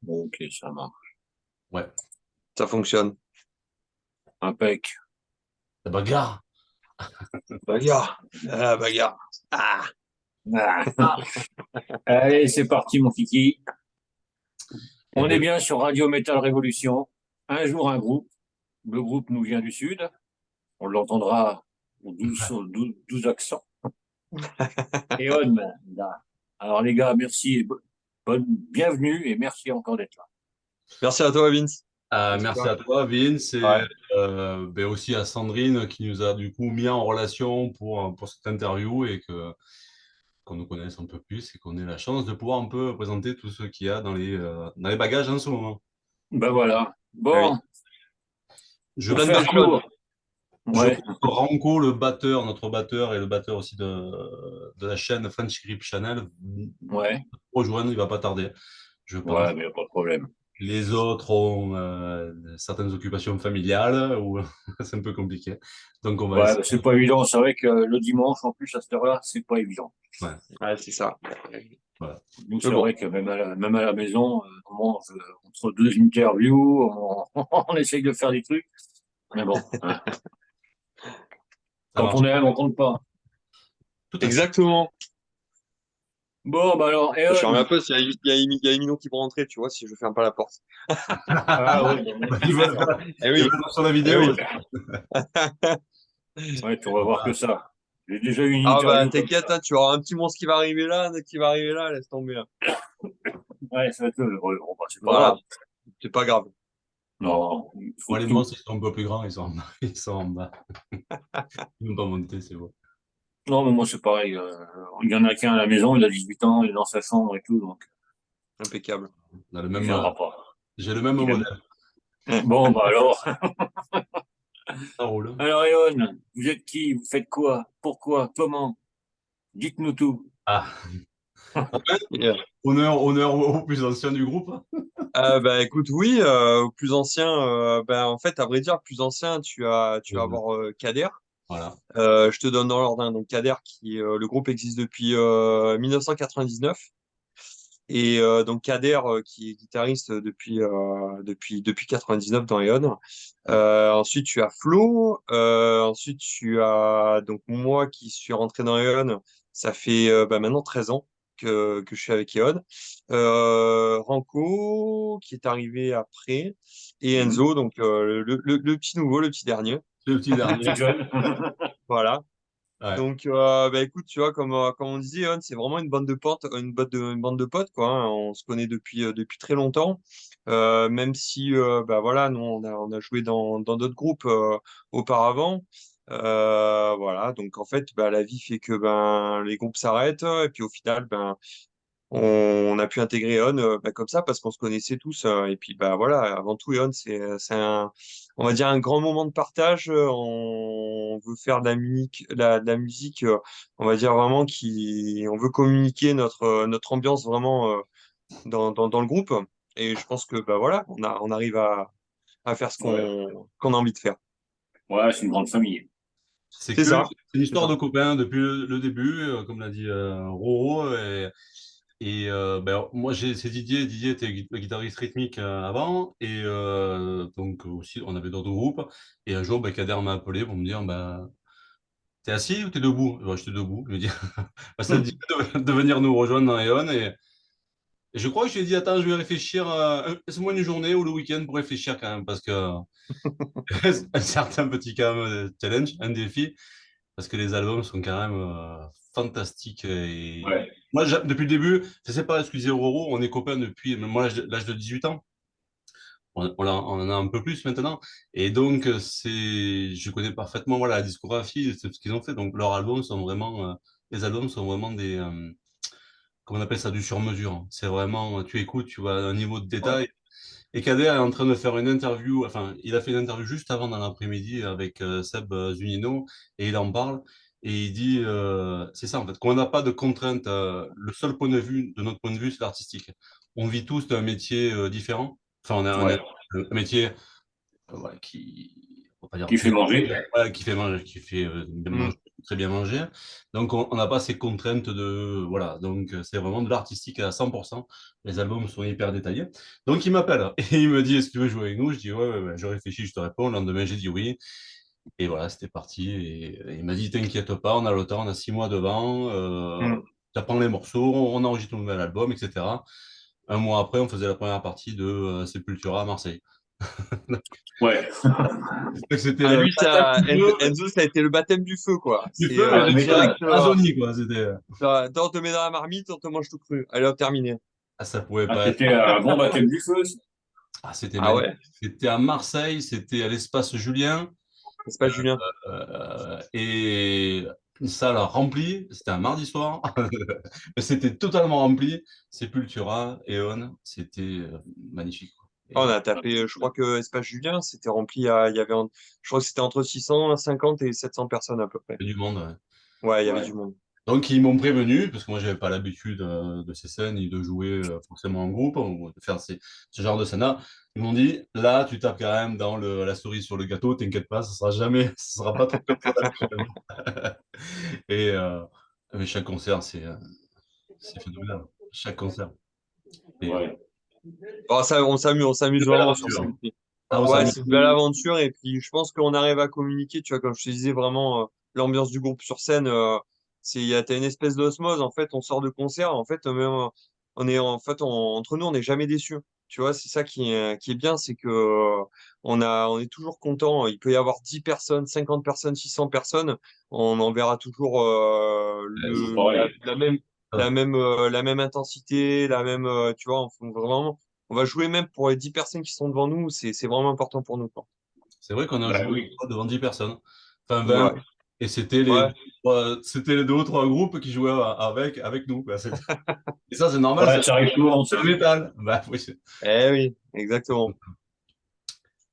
Ok, ça marche. Ouais. Ça fonctionne. Impec. La bagarre. Bagarre. Ah, bagarre. Ah. Ah. Allez, c'est parti, mon kiki. Eh On est bien, bien sur Radio Metal Révolution. Un jour, un groupe. Le groupe nous vient du sud. On l'entendra aux 12 accents. Et on, là. Alors, les gars, merci et bienvenue et merci encore d'être là. Merci à toi, Vince. Merci à merci toi. à toi, Vince, et Ouais. ben aussi à Sandrine qui nous a du coup mis en relation pour cette interview et qu'on nous connaisse un peu plus et qu'on ait la chance de pouvoir un peu présenter tout ce qu'il y a dans les bagages en ce moment. Ben voilà. Ah oui. Bon, Je pour Plein de faire belles choses. court. Je Ouais, crois que Ranko, le batteur, notre batteur et le batteur aussi de la chaîne French Grip Channel, ouais, rejoindre, il va pas tarder, je pense. ouais, mais y a pas de problème. Les autres ont certaines occupations familiales ou c'est un peu compliqué. Donc on va Ouais, essayer. ben, c'est pas évident. C'est vrai que le dimanche, en plus, à cette heure-là, c'est pas évident. Ouais, Ouais, c'est ça. voilà. Nous, Mais c'est bon. vrai que même à la maison, on mange entre deux interviews, on essaye de faire des trucs. Mais bon, hein, Ça quand marche. on aime, on compte pas. Tout à fait. Exactement. Bon, bah alors, Je ferme un Eon. peu, il y a Emilio qui va rentrer, tu vois, si je ferme pas la porte. Ah ouais, non, mais Ils c'est veulent, sûr. Eh ils oui, veulent voir sur la eh vidéo oui. aussi. Ouais, tu vas voir que ça. J'ai déjà eu une Ah bah interview comme t'inquiète, ça. hein, tu auras un petit monstre qui va arriver là, laisse tomber, hein. Ouais, ça va être, ouais, bon, bah, c'est pas grave. Voilà, c'est pas grave. Non, il faut Moi, les tout. monstres, ils sont un peu plus grands, ils sont en bas. Ils sont en bas. Ils n'ont pas monté, c'est bon. Non, mais moi, c'est pareil. Il y en a qu'un à la maison, il a 18 ans, il est dans sa chambre et tout, donc Impeccable. On a le il même, viendra pas. j'ai le même Il aime. modèle. Bon, bah alors. Ça roule. Alors, Eon, vous êtes qui? Vous faites quoi? Pourquoi? Comment? Dites-nous tout. Ah, Yeah. honneur aux plus anciens du groupe. Bah écoute, oui, au plus ancien, bah en fait, à vrai dire, plus ancien, tu vas avoir Kader. Voilà. Je te donne dans l'ordre, hein. Donc Kader, le groupe existe depuis 1999. Et donc Kader, qui est guitariste depuis 99 dans Eon. Ensuite, tu as Flo. Ensuite, tu as donc moi qui suis rentré dans Eon. Ça fait bah, maintenant 13 ans que je suis avec Eon. Ranko, qui est arrivé après. Et Mhm. Enzo, donc le petit nouveau, le petit dernier. C'est le petit Le petit dernier. jeune. Voilà. Ouais. Donc, bah, écoute, tu vois, comme on disait, Eon, c'est vraiment une bande de potes, une bande de potes, quoi, hein. On se connaît depuis très longtemps. Même si, bah, voilà, nous, on a joué dans d'autres groupes auparavant. Voilà, donc en fait, bah, la vie fait que ben, les groupes s'arrêtent. Et puis au final, ben, on a pu intégrer On bah, comme ça parce qu'on se connaissait tous. Et puis bah voilà, avant tout, On, c'est on va dire un grand moment de partage. On veut faire de la musique, on va dire vraiment on veut communiquer notre ambiance vraiment dans le groupe. Et je pense que bah voilà, on arrive à faire Ouais, qu'on a envie de faire. ouais, c'est une grande famille. C'est ça, C'est une c'est histoire ça. de copains depuis le début, comme l'a dit Roro. Ben, moi, c'est Didier. Didier était le guitariste rythmique avant. Et donc, aussi, on avait d'autres groupes. Et un jour, ben, Kader m'a appelé pour me dire ben, t'es assis ou t'es debout? Ben, j'étais debout. Je lui ai dit, ben, ça te dit de venir nous rejoindre dans Eon. Et je crois que je lui ai dit attends, je vais réfléchir. Laisse-moi une journée ou le week-end pour réfléchir quand même. Parce que un certain petit quand même, challenge, un défi. Parce que les albums sont quand même fantastiques. Et Ouais. moi, depuis le début, je sais pas, excusez Roro, on est copains depuis même moi, l'âge de 18 ans. On en a un peu plus maintenant. Et donc, je connais parfaitement voilà, la discographie, ce qu'ils ont fait. Donc, leurs albums sont vraiment, les albums sont vraiment comment on appelle ça, du sur-mesure, hein. C'est vraiment, tu écoutes, tu vois un niveau de Ouais. détail. Et Kader est en train de faire une interview, enfin, il a fait une interview juste avant dans l'après-midi avec Seb Zunino, et il en parle, et il dit, c'est ça en fait, qu'on n'a pas de contraintes, le seul point de vue, de notre point de vue, c'est l'artistique. On vit tous d'un métier différent, enfin, on a Ouais. un métier voilà, qui, on va pas dire Qui fait manger. ouais, qui fait manger, bien Hmm. manger. très bien manger. Donc, on n'a pas ces contraintes de. Voilà, donc c'est vraiment de l'artistique à 100%. Les albums sont hyper détaillés. Donc, il m'appelle et il me dit, est-ce que tu veux jouer avec nous? Je dis, ouais, ouais, ouais. Je réfléchis, je te réponds. Le lendemain, j'ai dit oui. Et voilà, c'était parti. Et il m'a dit, t'inquiète pas, on a le temps, on a 6 mois devant. Mm. Tu apprends les morceaux, on enregistre un nouvel album, etc. Un mois après, on faisait la première partie de Sepultura à Marseille. Ouais. Donc, c'était Ah, le lui, baptême ça, du feu, Enzo, ça a été le baptême du feu, quoi. du C'est feu, mais de direct, Amazonie, quoi. C'était, on te met dans la marmite, on te mange tout cru. Allez, hop, terminé. ça pouvait Ah, pas être. c'était un bon baptême du feu, ça. Ah, c'était Ah magnifique. ouais? C'était à Marseille, c'était à l'espace Julien, C'est pas Julien. et une salle remplie. C'était un mardi soir, mais c'était totalement rempli. Sepultura, Eon, c'était magnifique, quoi. Ah, on Et a tapé, je crois que Espace Julien, c'était rempli il y avait, je crois que c'était entre 650 et 700 personnes à peu près. du monde, ouais. Ouais, il y avait Ouais. du monde. Donc, ils m'ont prévenu, parce que moi, j'avais pas l'habitude de ces scènes, ni de jouer forcément en groupe, ou de faire ce genre de scène-là. Ils m'ont dit, là, tu tapes quand même dans la cerise sur le gâteau, t'inquiète pas, ce sera jamais, ce sera pas trop comme ça d'habitude. Et mais chaque concert, c'est phénoménal. Chaque concert. Et, Ouais. Bon, ça, on s'amuse une belle vraiment sur aventure. scène. Ah, on Ouais, s'amuse. c'est une belle aventure et puis je pense qu'on arrive à communiquer, tu vois, comme je te disais, vraiment l'ambiance du groupe sur scène, t'as une espèce d'osmose, en fait, on sort de concert, en fait, même, on est, en fait, entre nous, on n'est jamais déçus. Tu vois, c'est ça qui est bien, c'est que on est toujours content. Il peut y avoir 10 personnes, 50 personnes, 600 personnes, on en verra toujours Toujours pareil. la même intensité, tu vois, vraiment. On va jouer même pour les 10 personnes qui sont devant nous, c'est vraiment important pour nous, quoi. C'est vrai qu'on a Ben joué oui. devant 10 personnes, enfin 20, Ouais. et c'était Ouais. c'était les deux ou trois groupes qui jouaient avec nous, quoi. Et ça, c'est normal, Ouais, ça arrive souvent, ça. c'est le métal. Bah, oui. Eh oui, exactement.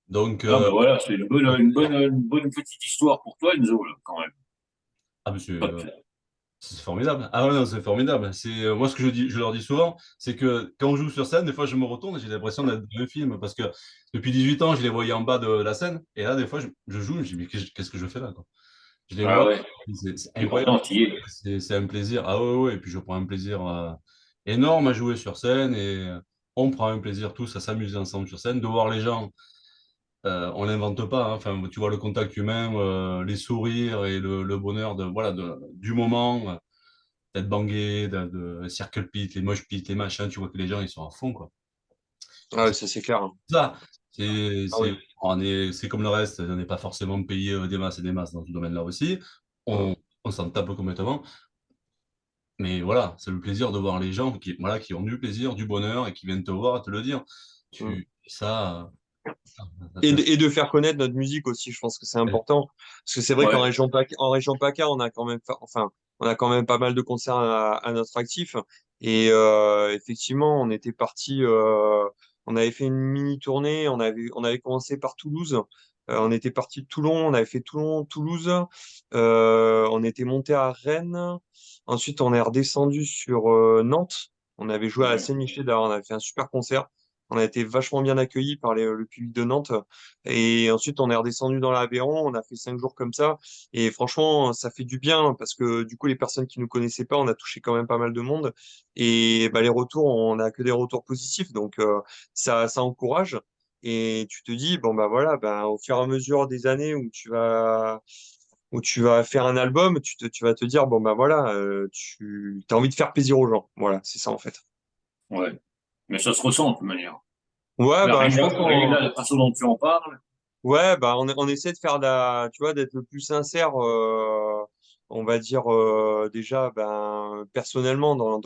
Donc, Ah ben voilà, c'est une bonne petite histoire pour toi, Enzo, là, quand même. ah, monsieur, Hop. c'est formidable. Ah ouais, non, c'est formidable. C'est moi ce que je leur dis souvent, c'est que quand on joue sur scène, des fois je me retourne et j'ai l'impression d'être dans un film parce que depuis 18 ans, je les voyais en bas de la scène et là des fois je joue, je me dis mais qu'est-ce que je fais là, quoi. Je les Ah vois, ouais. c'est Et incroyable. pourtant, tu y es. C'est un plaisir. Ah ouais, ouais, et puis je prends un plaisir énorme à jouer sur scène et on prend un plaisir tous à s'amuser ensemble sur scène, de voir les gens. On l'invente pas, hein. Enfin, tu vois le contact humain, les sourires et le bonheur voilà, du moment. D'être bangé, de circle pit, les mosh pit, les machins, tu vois que les gens ils sont à fond, quoi. Ah Et ouais, c'est ça c'est clair, hein. ça, Ah oui. c'est comme le reste, on n'est pas forcément payé des masses et des masses dans ce domaine-là aussi. Mm, On s'en tape complètement. Mais voilà, c'est le plaisir de voir les gens voilà, qui ont du plaisir, du bonheur et qui viennent te voir et te le dire. mm. Ça fait. Et de faire connaître notre musique aussi, je pense que c'est important. Parce que c'est vrai Ouais. en région PACA, on a quand même, enfin, on a quand même pas mal de concerts à notre actif. Et effectivement, on avait fait une mini tournée, on avait commencé par Toulouse. On était parti de Toulon, on avait fait Toulon, Toulouse. On était monté à Rennes. Ensuite, on est redescendu sur Nantes. On avait joué à la Ouais. Saint-Michel, d'ailleurs, on avait fait un super concert. On a été vachement bien accueillis par le public de Nantes. Et ensuite, on est redescendu dans l'Aveyron. On a fait 5 jours comme ça. Et franchement, ça fait du bien parce que du coup, les personnes qui nous connaissaient pas, on a touché quand même pas mal de monde. Et bah, les retours, on a que des retours positifs. Donc, ça encourage. Et tu te dis, bon, bah voilà, bah, au fur et à mesure des années où tu vas faire un album, tu vas te dire, bon, bah voilà, tu as envie de faire plaisir aux gens. Voilà, c'est ça en fait. Ouais. Mais ça se ressent de toute manière. Ouais, Là, bah, je pense rien que qu'on là, la façon dont tu en parles. Ouais, bah on essaie de faire tu vois, d'être le plus sincère, on va dire déjà, ben personnellement dans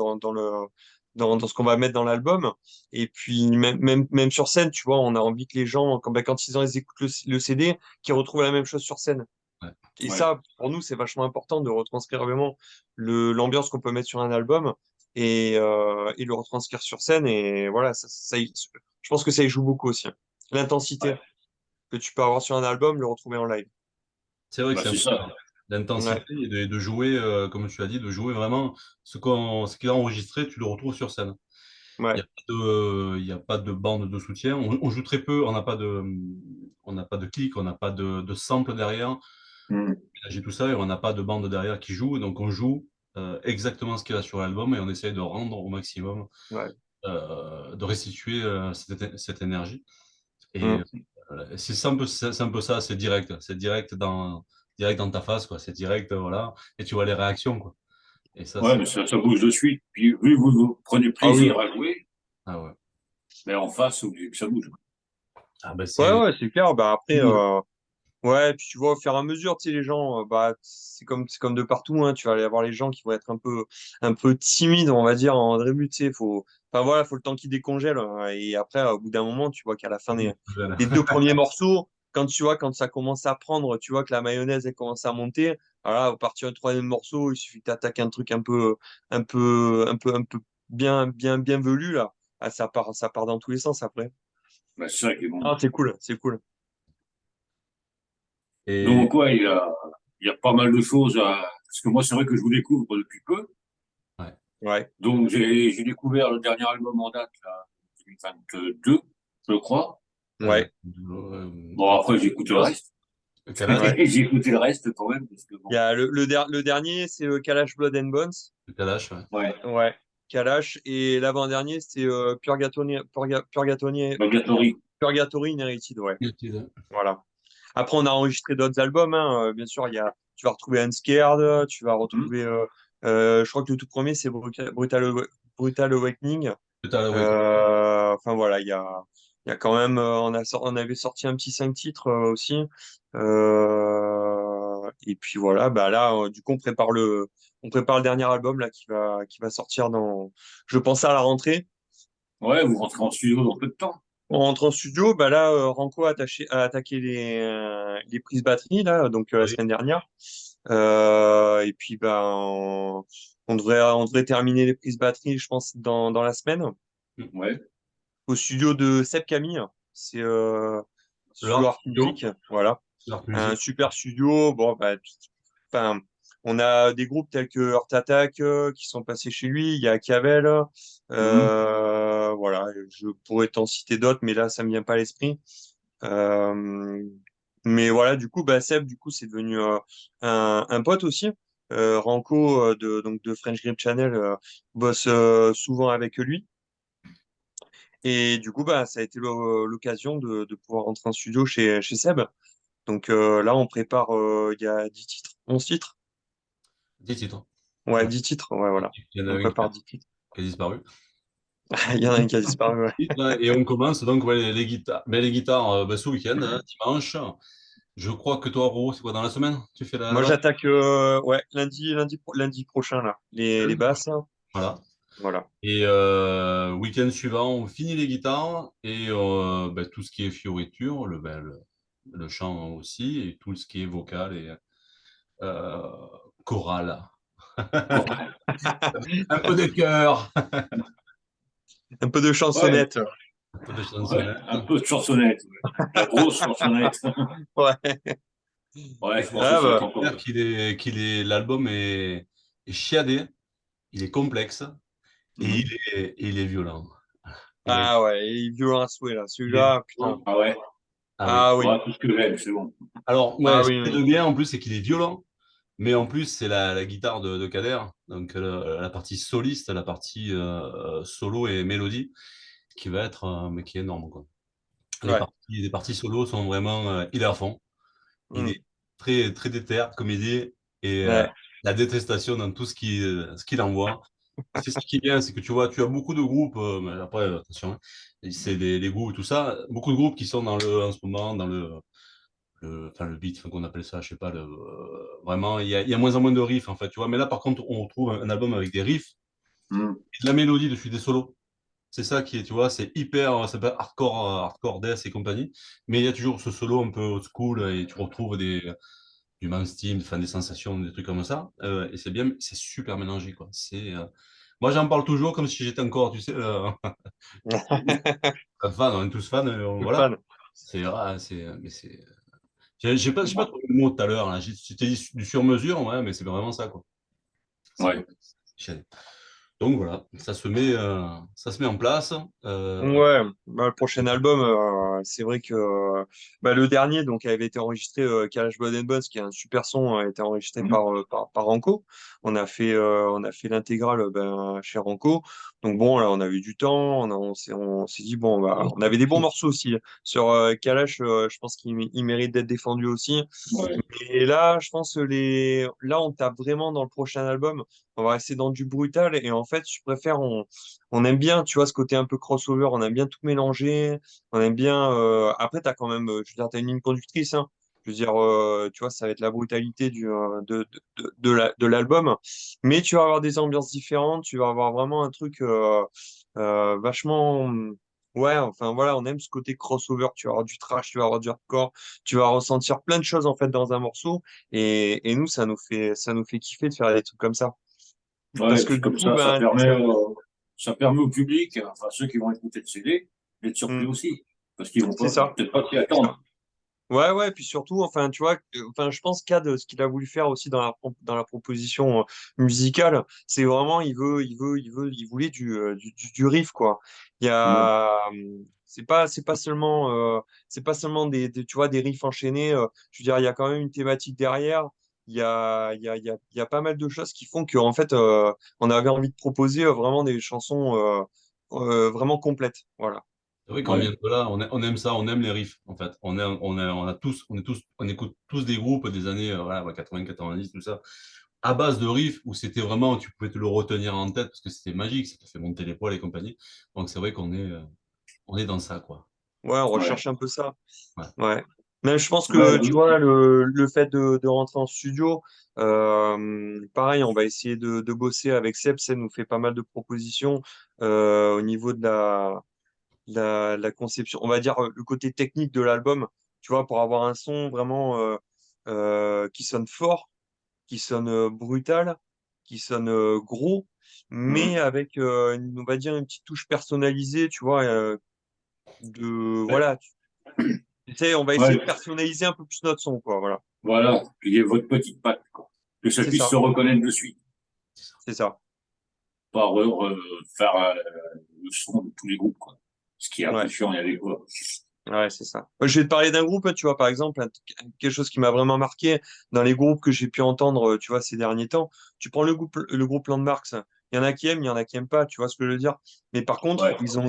ce qu'on va mettre dans l'album. Et puis même sur scène, tu vois, on a envie que les gens, quand ils écoutent le CD, qu'ils retrouvent la même chose sur scène. Ouais. Et Ouais. ça, pour nous, c'est vachement important de retranscrire vraiment l'ambiance qu'on peut mettre sur un album et le retranscrire sur scène. Et voilà, je pense que ça y joue beaucoup aussi, hein. L'intensité Ouais. que tu peux avoir sur un album, le retrouver en live. C'est vrai que Bah, c'est c'est important. ça. Ouais, L'intensité et de jouer, comme tu as dit, de jouer vraiment ce qui est enregistré, tu le retrouves sur scène. ouais, Il y a pas de bande de soutien. On joue très peu, on n'a pas de clic, on n'a pas de sample derrière. Mm. mélanger tout ça et on n'a pas de bande derrière qui joue. Donc on joue exactement ce qu'il y a sur l'album et on essaye de rendre au maximum, Ouais. de restituer cette énergie. Et Mm. c'est un peu ça, c'est direct dans ta face, quoi. C'est direct, voilà, et tu vois les réactions, quoi. Et ça, Ouais, c'est mais ça bouge de suite. Puis, vu que vous prenez Ah oui. plaisir à jouer, ah ouais, mais en face, c'est obligé que ça bouge. ah ben Ouais, c'est ouais, c'est clair. Bah après, cool. ouais, puis tu vois, au fur et à mesure, tu sais, les gens, bah, c'est comme de partout, hein. Tu vas aller avoir les gens qui vont être un peu timides, on va dire, en début, tu sais, enfin voilà, faut le temps qu'ils décongèlent, hein. Et après, au bout d'un moment, tu vois qu'à la fin des deux premiers morceaux, quand tu vois, quand ça commence à prendre, tu vois que la mayonnaise, elle commence à monter. Voilà, au partir du troisième morceau, il suffit que t'attaques un truc un peu bien velu, là. Ah, ça part dans tous les sens après. Bah, c'est ça qui est bon. Ah, c'est cool, c'est cool. Et Donc, ouais, il y a pas mal de choses à... Parce que moi, c'est vrai que je vous découvre depuis peu. ouais, Ouais. Donc, j'ai découvert le dernier album en date, là, 2022, je crois. euh, Ouais. Bon, après, j'ai écouté le reste. Kalash, Ouais. J'ai écouté le reste quand même, parce que Il y bon. a le dernier, c'est Kalash Blood and Bones. Kalash, ouais. Ouais, Ouais. Kalash. Et l'avant-dernier, c'est Purgatory. Purgatory Inherited. Ouais. Utile. Voilà. Après, on a enregistré d'autres albums, hein. Bien sûr, tu vas retrouver Unscared, tu vas Hmm. retrouver. Je crois que le tout premier, c'est Brutal Awakening. Total Awakening. Enfin voilà, il y a quand même, on avait sorti un petit 5 titres aussi. Et puis voilà, bah là, du coup, on prépare le dernier album là qui va sortir je pense à la rentrée. Ouais, vous rentrez en studio dans peu de temps. On rentre en studio, bah là, Ranko a attaqué les prises batterie là, donc la Oui. semaine dernière. Et puis bah on devrait terminer les prises batterie, je pense, dans la semaine. Ouais. Au studio de Seb Camille. C'est studio L'art Art studio, Music, voilà. l'art Un musique. super studio. Bon, bah, enfin, on a des groupes tels que Heart Attack qui sont passés chez lui. Il y a Cavel. Hmm. Voilà, je pourrais t'en citer d'autres, mais là, ça me vient pas à l'esprit. Euh, mais voilà, du coup, bah, Seb, du coup, c'est devenu un pote aussi. Ranko donc de French Grip Channel bosse souvent avec lui. Et du coup, bah, ça a été l'occasion de pouvoir rentrer en studio chez Seb. Donc là, on prépare, il y a 10 titres, 11 titres. 10 titres. Ouais, Ouais. 10 titres, ouais, voilà. Il y en a On un prépare 10 titres. qui a disparu. Il y en a un qui a disparu, ouais. Et on commence donc ouais, les guitares. Mais les guitares, ben, ce week-end, hein, dimanche. Je crois que toi, Ro, c'est quoi dans la semaine? Tu fais la Moi, basse? j'attaque ouais, lundi prochain, là, les basses. Là. Voilà. Voilà. Et week-end suivant, on finit les guitares et ben, tout ce qui est fioriture, le chant aussi, et tout ce qui est vocal et euh, choral. Un peu de chœur, Un peu de Ouais, chansonnette. un peu de ouais, chansonnette. un peu de chansonnette. Ouais. La grosse chansonnette. Ouais. Ouais, je pense que Ah, ça va être bah. encore mieux. L'album est chiadé, il est complexe et Mhm. il est violent. Il est, Ah ouais, il est violent à souhait, là. il est Celui-là, putain. violent. Ah ouais, Ah oui. Ah oui. ouais, tout ce que j'aime, c'est bon. Alors, ouais, Ah ce oui, qui est oui. de bien en plus, c'est qu'il est violent. Mais en plus, c'est la guitare de Kader, donc la partie soliste, la partie solo et mélodie, qui va être mais qui est énorme, quoi. Ouais. Les parties solo sont vraiment, il est à fond, il Hmm. est très très déter, comme il dit, et Ouais. la détestation dans tout ce qu'il envoie. C'est ce qui est bien, c'est que tu vois, tu as beaucoup de groupes, mais après attention, hein, c'est les groupes et tout ça, beaucoup de groupes qui sont en ce moment dans enfin le beat, enfin, qu'on appelle ça, je sais pas, vraiment, il y a moins en moins de riffs, en fait, tu vois. Mais là, par contre, on retrouve un album avec des riffs Mhm. et de la mélodie dessus, des solos. C'est ça qui est, tu vois, c'est hyper, ça s'appelle hardcore, hardcore death et compagnie. Mais il y a toujours ce solo un peu old school et tu retrouves du Malmsteen, enfin, des sensations, des trucs comme ça. Et c'est bien, c'est super mélangé, quoi. Moi, j'en parle toujours comme si j'étais encore, tu sais, un fan, on est tous fans, Le voilà. fan. Mais c'est, j'ai pas trouvé le mot tout à l'heure, là. C'était du sur-mesure, ouais, mais c'est vraiment ça, quoi. C'est Ouais. vraiment chiadé. Donc voilà, ça se met en place. Ouais, bah, le prochain album, c'est vrai que bah, le dernier donc avait été enregistré Kalash Blood and Bones, qui est un super son, a été enregistré Mhm. par Ranco. On a fait l'intégrale ben, chez Ranco. Donc bon, là, on a eu du temps, on s'est dit bon, bah, on avait des bons morceaux aussi sur Kalash. Je pense qu'il mérite d'être défendu aussi. Ouais. Et là, je pense que là, on tape vraiment dans le prochain album. On va rester dans du brutal. Et en fait, je préfère, on aime bien, tu vois, ce côté un peu crossover. On aime bien tout mélanger. On aime bien. Après, t'as quand même, je veux dire, t'as une ligne conductrice, hein. Je veux dire, tu vois, ça va être la brutalité de l'album. Mais tu vas avoir des ambiances différentes. Tu vas avoir vraiment un truc vachement. Ouais, enfin voilà, on aime ce côté crossover. Tu vas avoir du trash, tu vas avoir du hardcore, tu vas ressentir plein de choses en fait dans un morceau. Et nous, ça nous fait kiffer de faire des trucs comme ça. Ouais, Parce et que puis du comme coup, ça ben, permet, ça permet au public, enfin ceux qui vont écouter le CD, d'être surpris hmm, aussi. Parce qu'ils vont c'est pas, ça. peut-être pas s'y C'est ça. attendre. Ouais, ouais, puis surtout, enfin, tu vois, enfin, je pense qu'Ad, ce qu'il a voulu faire aussi dans la proposition musicale, c'est vraiment, il voulait du riff, quoi. Il y Ouais. a, c'est pas seulement tu vois, des riffs enchaînés. Je veux dire, il y a quand même une thématique derrière. Il y a pas mal de choses qui font qu'en fait, on avait envie de proposer vraiment des chansons vraiment complètes. Voilà. C'est vrai qu'on vient Ouais. de là, on aime ça, on aime les riffs, en fait. On écoute tous des groupes des années voilà, ouais, 80, 90, tout ça, à base de riffs où c'était vraiment, tu pouvais te le retenir en tête parce que c'était magique, ça te fait monter les poils et compagnie. Donc c'est vrai on est dans ça, quoi. Ouais, on Ouais. recherche un peu ça. Ouais. Ouais. Même je pense Ouais, que tu vois le fait de rentrer en studio, pareil, on va essayer de bosser avec Seb. Seb nous fait pas mal de propositions au niveau de la conception. On va dire le côté technique de l'album, tu vois, pour avoir un son vraiment qui sonne fort, qui sonne brutal, qui sonne gros, mais Mhm. avec on va dire une petite touche personnalisée, tu vois, Ouais. voilà. Tu sais, on va essayer Ouais. de personnaliser un peu plus notre son, quoi. Voilà. Voilà, qu'il y ait votre petite patte, quoi. Que ça C'est puisse ça. se reconnaître de suite. C'est ça. Pas faire le son de tous les groupes, quoi. Ce qui est un peu Ouais. chiant, il y a des fois. Ouais, c'est ça. Je vais te parler d'un groupe, tu vois, par exemple, quelque chose qui m'a vraiment marqué dans les groupes que j'ai pu entendre, tu vois, ces derniers temps. Tu prends le groupe Landmarks. Il y en a qui aiment, il y en a qui aiment pas, tu vois ce que je veux dire. Mais par contre, Ouais. ils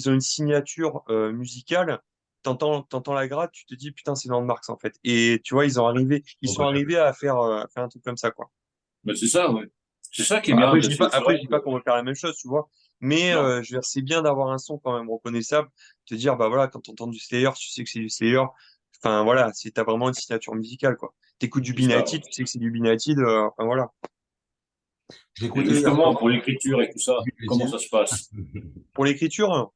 ont une signature musicale. T'entends la gratte, tu te dis, putain, c'est Landmarks, en fait. Et tu vois, ils sont Reconnaître. arrivés à faire un truc comme ça, quoi. Ben, c'est ça, ouais. C'est ça qui est Bah, bien, parce que c'est après, vrai je dis que, pas qu'on va faire la même chose, tu vois. Mais non, je veux dire, c'est bien d'avoir un son quand même reconnaissable. Te dire, bah voilà, quand tu entends du Slayer, tu sais que c'est du Slayer. Enfin voilà, si t'as vraiment une signature musicale, quoi. T'écoutes du c'est ça. Benighted, tu sais que c'est du Benighted. Enfin voilà. J'ai Et écouté hier justement, soir pour l'écriture et tout ça, du comment plaisir. ça se passe? Pour l'écriture,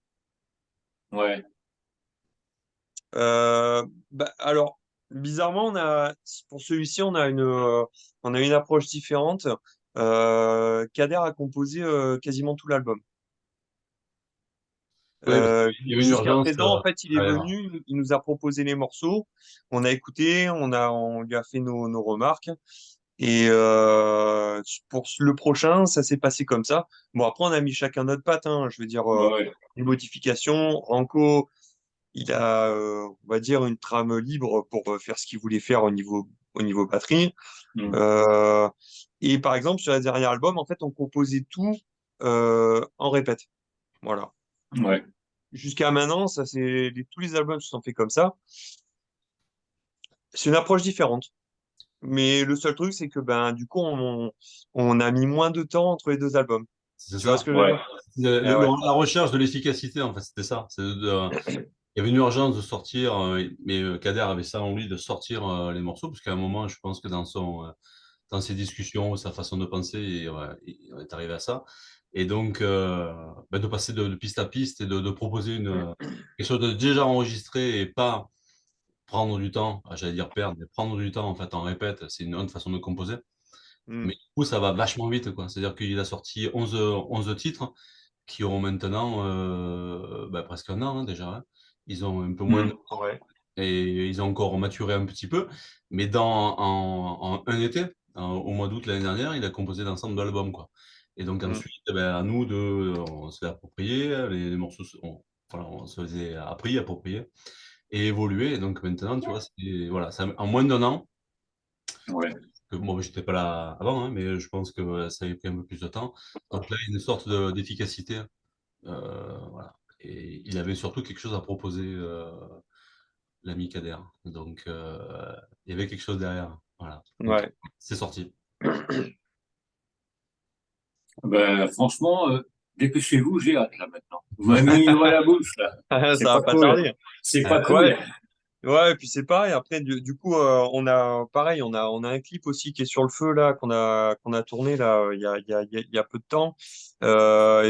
Ouais. bah, alors, bizarrement, pour celui-ci, on a une approche différente. Kader a composé quasiment tout l'album. Oui, parce qu'il y avait une Jusqu'à urgence présent, en fait, il est derrière. venu, il nous a proposé les morceaux, on a écouté, on lui a fait nos remarques. Et pour le prochain, ça s'est passé comme ça. Bon, après, on a mis chacun notre patte, hein. Je veux dire, Ouais, ouais. une modification. Ranco, il a, on va dire, une trame libre pour faire ce qu'il voulait faire au niveau batterie. Hmm. Euh, et par exemple, sur le dernier album, en fait, on composait tout en répète. Voilà. Ouais. Jusqu'à maintenant, tous les albums se sont faits comme ça. C'est une approche différente. Mais le seul truc, c'est que ben du coup, on a mis moins de temps entre les deux albums. C'est Tu vois ce ça. que je veux Ouais. dire? Eh ouais. La recherche de l'efficacité, en fait, c'était ça. Il y avait une urgence de sortir, mais Kader avait ça en lui de sortir les morceaux, parce qu'à un moment, je pense que dans ses discussions, sa façon de penser, il est arrivé à ça. Et donc, ben, de passer de piste à piste et de proposer quelque chose de déjà enregistré et pas prendre du temps, j'allais dire perdre, mais prendre du temps en fait en répète, c'est une autre façon de composer. Hmm. Mais du coup, ça va vachement vite, quoi. C'est-à-dire qu'il a sorti 11 titres qui ont maintenant bah, presque un an hein, déjà, hein. Ils ont un peu moins Hmm. de temps Ouais. et ils ont encore maturé un petit peu. Mais en un été, au mois d'août l'année dernière, il a composé l'ensemble de l'album, quoi. Et donc Mm. ensuite, ben, à nous de, on se l'est approprié, les morceaux, voilà, on se les a appris, appropriés et évolué. Et donc maintenant, tu vois, voilà, en moins d'un an, Ouais. que moi, j'étais pas là avant, hein, mais je pense que ça a pris un peu plus de temps. Donc là, il y a une sorte d'efficacité. Voilà. Et il avait surtout quelque chose à proposer, l'ami Kader. Donc, il y avait quelque chose derrière. Voilà. Donc, Ouais. c'est sorti. Ben, franchement, dépêchez-vous, j'ai hâte là maintenant. Vous m'avez mis une voix à la bouche là. C'est Ça va pas pas cool. tarder. C'est pas Ouais. cool. Ouais. Ouais, et puis c'est pareil. Après, du coup, on a pareil, on a un clip aussi qui est sur le feu là, qu'on a tourné là, il y a peu de temps. Il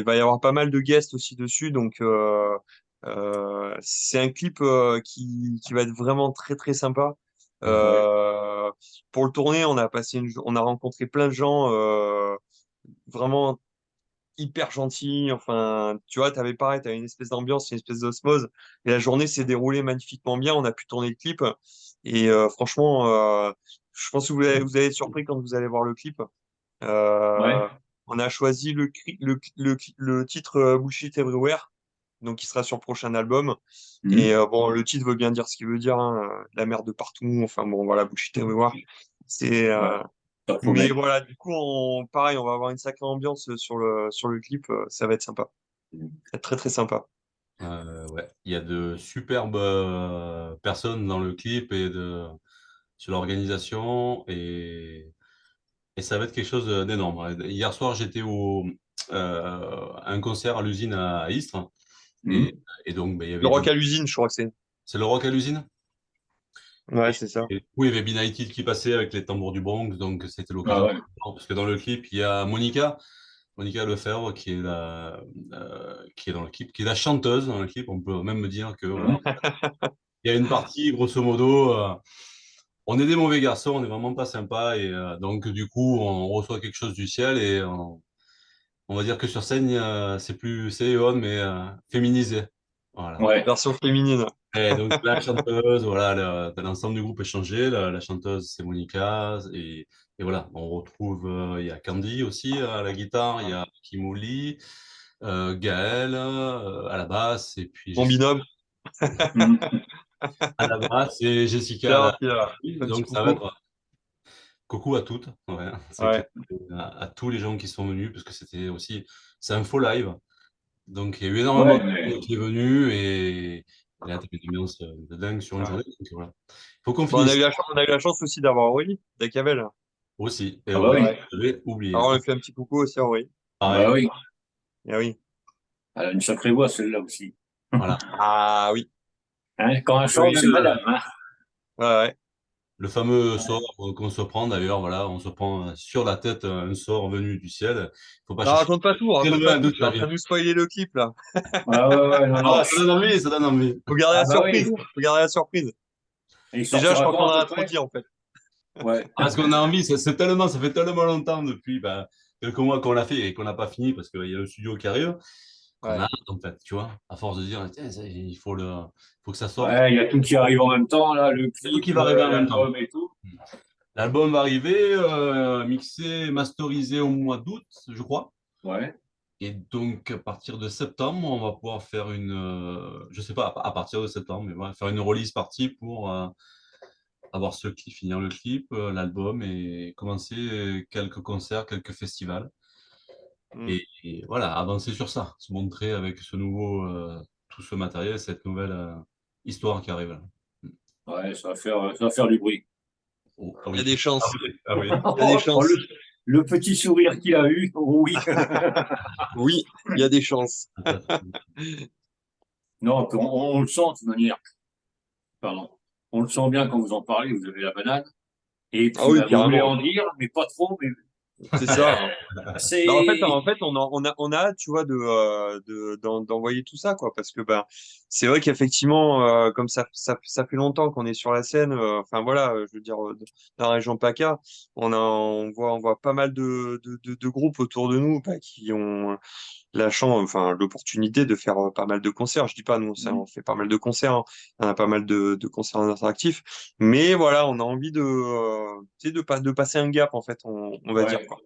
va y avoir pas mal de guests aussi dessus, donc c'est un clip qui va être vraiment très très sympa. Ouais. Euh, pour le tourner, on a rencontré plein de gens vraiment hyper gentil. Enfin, tu vois, t'avais pareil, t'avais une espèce d'ambiance, une espèce d'osmose. Et la journée s'est déroulée magnifiquement bien. On a pu tourner le clip. Et franchement, je pense que vous allez être surpris quand vous allez voir le clip. Ouais. Euh, on a choisi le titre Bullshit Everywhere, donc qui sera sur le prochain album. Et Mhm. bon, le titre veut bien dire ce qu'il veut dire, hein, la merde de partout. Enfin bon, voilà, Bullshit Everywhere. C'est Ouais. Ça mais promet. voilà, du coup, pareil, on va avoir une sacrée ambiance sur le clip. Ça va être sympa. Ça va être très très sympa. Ouais. Il y a de superbes personnes dans le clip sur l'organisation et ça va être quelque chose d'énorme. Hier soir, j'étais à un concert à l'usine à Istres et, Mhm. et donc ben, il y Le avait Rock à l'usine, je crois que c'est. c'est le Rock à l'usine? Ouais, Et, c'est ça. et du coup, il y avait Be qui passait avec les tambours du Bronx, donc c'était Ah l'occasion. ouais. Parce que dans le clip, il y a Monica Lefebvre, qui est dans le clip, qui est la chanteuse dans le clip. On peut même me dire que voilà, Mhm. il y a une partie, grosso modo, on est des mauvais garçons, on est vraiment pas sympa, et donc du coup, on reçoit quelque chose du ciel et on va dire que sur scène, c'est Eon, mais féminisé. Voilà. Ouais. Version féminine. Et donc la chanteuse, voilà, l'ensemble du groupe est changé. La chanteuse, c'est Monica. Et voilà, on retrouve, il y a Candy aussi à la guitare, il y a Kimouli, Gaël à la basse, et puis Mon binôme. Jessica Mhm. à la basse et Jessica à Tiens, la puis, batterie. un petit Donc ça va coucou. être coucou à toutes, ouais, c'est clair. Ouais. À tous les gens qui sont venus, parce que c'est un faux live. Donc, il y a eu énormément Ouais, de mais monde qui est venu et là, t'as une ambiance de dingue sur une Ouais. journée. Donc, voilà. Faut qu'on Bon, finisse on a eu la chance aussi d'avoir Aurélie, d'Acavel. aussi. Et ah bah oui, oui. Ouais. j'avais oublié. Alors, on lui fait un petit coucou aussi à Aurélie. Ah bah Pareil. oui. Ah oui. Elle a une sacrée voix celle-là aussi. Voilà. Ah oui. Hein, quand elle chante, Oui, c'est madame. Hein. ouais, ouais. Le fameux Ouais. sort qu'on se prend d'ailleurs, voilà, on se prend sur la tête un sort venu du ciel. Faut pas Non, chercher très raconte pas loin tout. d'où Tu es ça en train vient. de nous spoiler le clip, là. Ah ouais, ouais, non, non. Ah, ça donne envie, ça donne envie. Faut garder Ah la bah oui. surprise. Faut garder la surprise. Et il Déjà, je sortira crois qu'on quand en à peu a trop près? dit, en fait. Ouais. Parce qu'on a envie, ça fait tellement longtemps depuis bah, quelques mois qu'on l'a fait et qu'on n'a pas fini parce qu'il y a le studio qui arrive. Qu'on a Ouais. hâte, en fait, tu vois, à force de dire, tiens, il faut que ça sorte. Ouais, il y a tout qui arrive en même temps, là, le C'est tout clip, qui va arriver en même temps. l'album et tout. L'album va arriver, mixé, masterisé au mois d'août, je crois. Ouais. Et donc, à partir de septembre, on va pouvoir faire je sais pas, à partir de septembre, mais voilà, faire une release partie pour avoir ce clip, finir le clip, l'album et commencer quelques concerts, quelques festivals. Mm. Et voilà, avancer sur ça, se montrer avec tout ce matériel, cette nouvelle histoire qui arrive là. Ouais, ça va faire du bruit. Oh, ah Il y a oui, des ah chances. oui, ah oui. Il y a des Oh, chances. le petit sourire qu'il a eu, oh oui. Oui, il y a des chances. Non, on le sent de toute manière. Pardon. On le sent bien quand vous en parlez, vous avez la banane. Et Ah puis, oui, bah, vous voulez carrément. en dire, mais pas trop. Mais C'est ça. Bah, c'est. en fait, on a hâte, tu vois, d'envoyer tout ça, quoi, parce que ben, c'est vrai qu'effectivement, comme ça fait longtemps qu'on est sur la scène. Enfin voilà, je veux dire, dans la région PACA, on voit pas mal de groupes autour de nous, bah, qui ont la chance, enfin l'opportunité de faire pas mal de concerts. Je dis pas, nous, ça, on fait pas mal de concerts, hein. On a pas mal de concerts interactifs, mais voilà, on a envie tu sais, de passer un gap, en fait, on va dire, Ouais. quoi.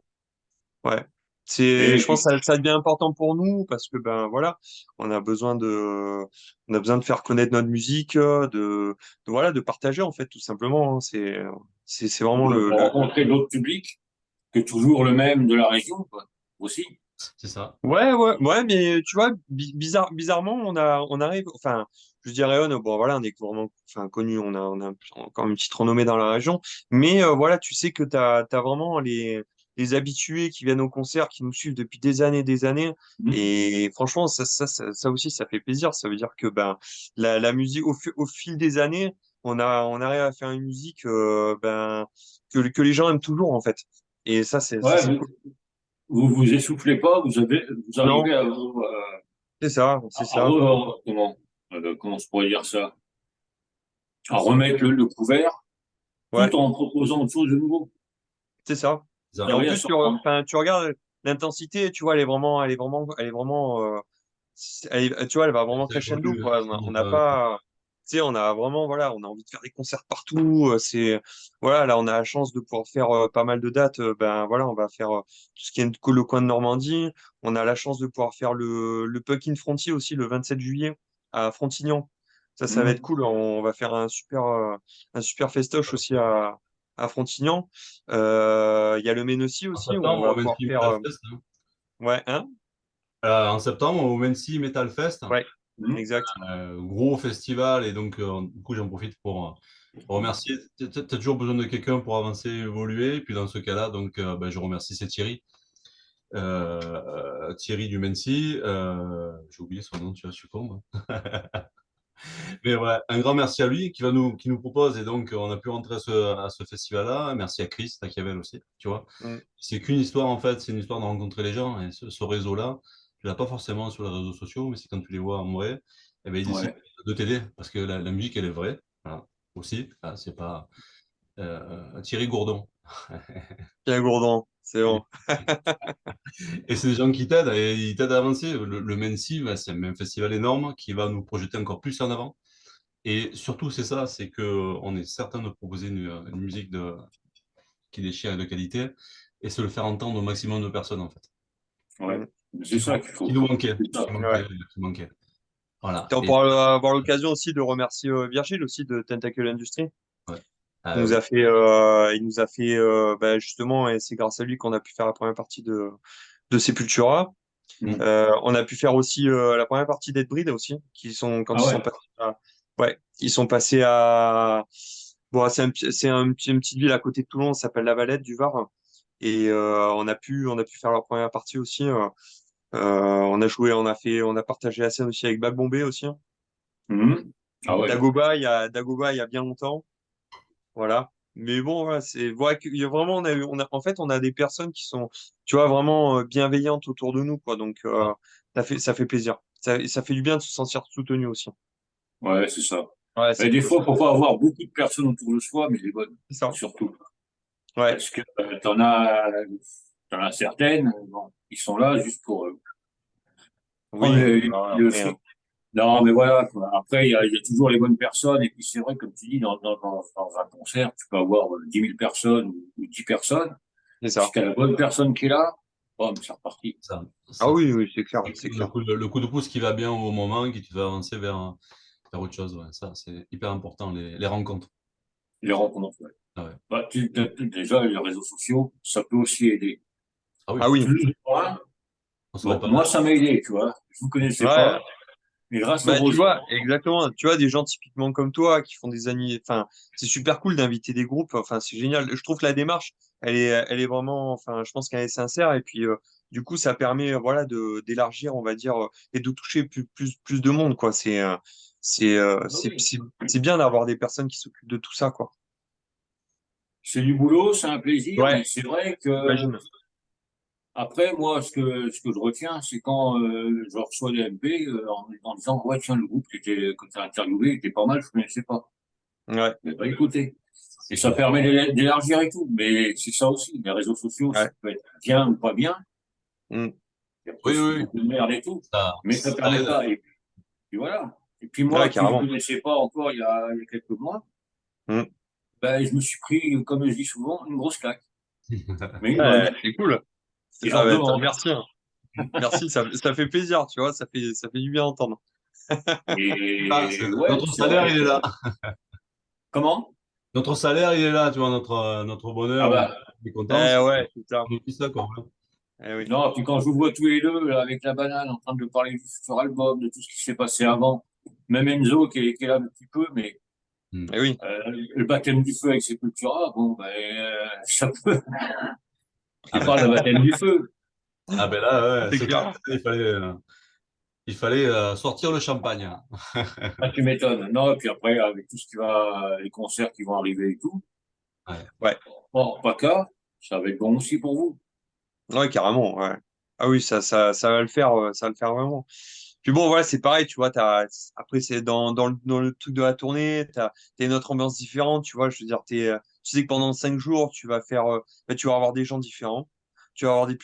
Ouais. Je Et pense que ça devient important pour nous parce que ben voilà, on a besoin de, on a besoin de faire connaître notre musique, voilà, de partager en fait tout simplement, hein. C'est vraiment de rencontrer d'autres publics que toujours le même de la région, quoi, aussi. C'est ça. Ouais, mais tu vois, bizarrement, on arrive, enfin, je dirais, bon, voilà, on est vraiment, enfin, connu, on a encore une petite renommée dans la région, mais voilà, tu sais que t'as vraiment les habitués qui viennent au concert, qui nous suivent depuis des années, Mhm. et franchement, ça aussi, ça fait plaisir. Ça veut dire que ben la musique, au fil des années, on arrive à faire une musique, ben que les gens aiment toujours en fait, et ça, Ouais, c'est cool. vous vous essoufflez pas, vous arrivez Non, c'est à ça. comment je pourrais dire ça, à remettre le couvert Ouais, tout en proposant autre chose de nouveau. c'est ça. C'est Et ça. en Jamais à plus, surprendre. enfin, tu regardes l'intensité, tu vois, elle est vraiment, tu vois, elle va vraiment Ça crescendo, évolue, quoi. ça On monte, n'a pas, tu sais, on a vraiment, voilà, on a envie de faire des concerts partout. Voilà, là, on a la chance de pouvoir faire pas mal de dates. Ben voilà, on va faire tout ce qui est le coin de Normandie. On a la chance de pouvoir faire le Puck in Frontier aussi le 27 juillet à Frontignan. Ça va être Mhm. cool. On va faire un super festoche aussi à Frontignan. Il y a le Ménossi en aussi où on septembre, va au pouvoir Mency faire. Metal Fest, hein. Ouais, hein? En septembre, au Mency Metal Fest, Ouais, Mhm. exact. gros festival, et donc du coup j'en profite pour remercier. T'as toujours besoin de quelqu'un pour avancer, évoluer, et puis dans ce cas-là, donc ben, je remercie, c'est Thierry, Thierry du Mency. J'ai oublié son nom, tu vois, je suis con, moi. Mais ouais, un grand merci à lui qui nous propose, et donc on a pu rentrer à ce festival-là. Merci à Chris Takiavel aussi, tu vois. Mm. C'est qu'une histoire en fait, c'est une histoire de rencontrer les gens, et ce réseau-là, tu l'as pas forcément sur les réseaux sociaux, mais c'est quand tu les vois en vrai, eh ben, ils décident Ouais. de t'aider parce que la musique elle est vraie, voilà. Aussi. Ah, c'est pas Thierry Gourdon. Pierre Gourdon, c'est bon. Et c'est des gens qui t'aident et ils t'aident à avancer. Le Mency, bah, c'est un festival énorme qui va nous projeter encore plus en avant. Et surtout, c'est ça, c'est que on est certain de proposer une musique qui déchire et de qualité, et se le faire entendre au maximum de personnes, en fait. Ouais. Mm. C'est ça qu'il Qui faut. nous manquait, C'est ça. qui manquait, Ouais. qui manquait. Voilà. Et on Et, pourra avoir l'occasion aussi de remercier Virgile aussi de Tentacle Industry. ouais. Il nous Oui. a fait, bah, justement, et c'est grâce à lui qu'on a pu faire la première partie de Sepultura. Mhm. On a pu faire aussi la première partie Dead Breed aussi, quand Ah ils ouais. sont passés ouais, ils sont passés à, bon, une petite ville à côté de Toulon, ça s'appelle La Valette du Var. Et on a pu faire leur première partie aussi. On a joué, on a partagé la scène aussi avec Bad Bombay aussi, hein. Mhm. Ah ouais. Dagoba il y a bien longtemps, voilà. Mais bon, voilà, voilà, il y a vraiment, en fait, on a des personnes qui sont, tu vois, vraiment bienveillantes autour de nous, quoi. Donc, ça fait plaisir. Ça fait du bien de se sentir soutenu aussi. Ouais, c'est ça. Ouais, Mais c'est des cool. fois, faut pas avoir beaucoup de personnes autour de soi, mais les bonnes, C'est ça. surtout. Ouais. Parce que t'en as certaines, bon, ils sont là juste pour prendre Oui. Non, le après, fric. Non, mais voilà, quoi. Après, il y a toujours les bonnes personnes. Et puis, c'est vrai, comme tu dis, dans un concert, tu peux avoir 10 000 personnes ou 10 personnes. c'est Si ça. tu as la bonne personne qui est là, boum, c'est reparti. Ça, Ah ça, oui, oui, c'est clair, c'est c'est le clair. coup, le coup de pouce qui va bien au moment, qui te fait avancer vers autre chose. Ouais. Ça, c'est hyper important, les rencontres. Les rencontres, ouais. Ah ouais. Bah, déjà, les réseaux sociaux, ça peut aussi aider. Ah oui, Ah oui. Plus ou moins. on serait Bon, pas moi, là. ça m'a aidé, tu vois. Je vous connaissais Ouais. pas, mais grâce aux Bah, tu réseaux. vois, exactement. Tu vois, des gens typiquement comme toi qui font des années, enfin, c'est super cool d'inviter des groupes. Enfin, c'est génial. Je trouve que la démarche, elle est vraiment, enfin, je pense qu'elle est sincère. Et puis, du coup, ça permet, voilà, d'élargir, on va dire, et de toucher plus de monde, quoi. Ah oui. C'est bien d'avoir des personnes qui s'occupent de tout ça, quoi. C'est du boulot, c'est un plaisir, Ouais, mais c'est vrai que j'imagine. après, moi, ce que je retiens, c'est quand je reçois des MP en disant, ouais, tiens, le groupe que tu as interviewé était pas mal, je ne connaissais pas. Ouais, Mais bah, écoutez. Et C'est ça cool. permet d'élargir et tout. Mais c'est ça aussi, les réseaux sociaux, ça ouais. peut être bien ou pas bien. Mm. Et après, Oui, c'est oui, oui. beaucoup de merde et tout. Mais ça Ça permet aide. pas. Et puis voilà. Et puis Ouais, moi, qui ne carrément. connaissais pas encore il y a quelques mois, Mm. ben, je me suis pris, comme je dis souvent, une grosse claque. Mais une bonne. Ouais, c'est cool. Et j'en demande. Merci, hein. Merci, ça fait plaisir, tu vois, ça fait du bien à entendre. Et ouais, Notre c'est salaire, vrai il est que... là. Comment? Notre salaire, il est là, tu vois, notre Ah bonheur, on bah, est content, Ouais, c'est ça. on nous dit ça, quoi. Oui. non, puis quand je vous vois tous les deux, là, avec la banane, en train de parler du futur album, de tout ce qui s'est passé avant, même Enzo qui est là un petit peu, mais Mm. Oui. le baptême du feu avec Sepultura, bon, ben, ça peut... Ah Il ben, parle de baptême du feu. ah ben là, ouais, C'est c'est clair, clair. il fallait sortir le champagne. Ah, tu m'étonnes. Non, et puis après, avec tout ce qui va, les concerts qui vont arriver et tout, Ouais. Ouais. bon, pas qu'à, ça va être bon aussi pour vous. Ouais, carrément, ouais. Ah oui, ça va le faire, ça va le faire vraiment. Puis bon, voilà, c'est pareil, tu vois, après, c'est dans le truc de la tournée, t'as une autre ambiance différente, tu vois, je veux dire, tu sais que pendant 5 jours, tu vas avoir des gens différents, tu vas avoir Ouais,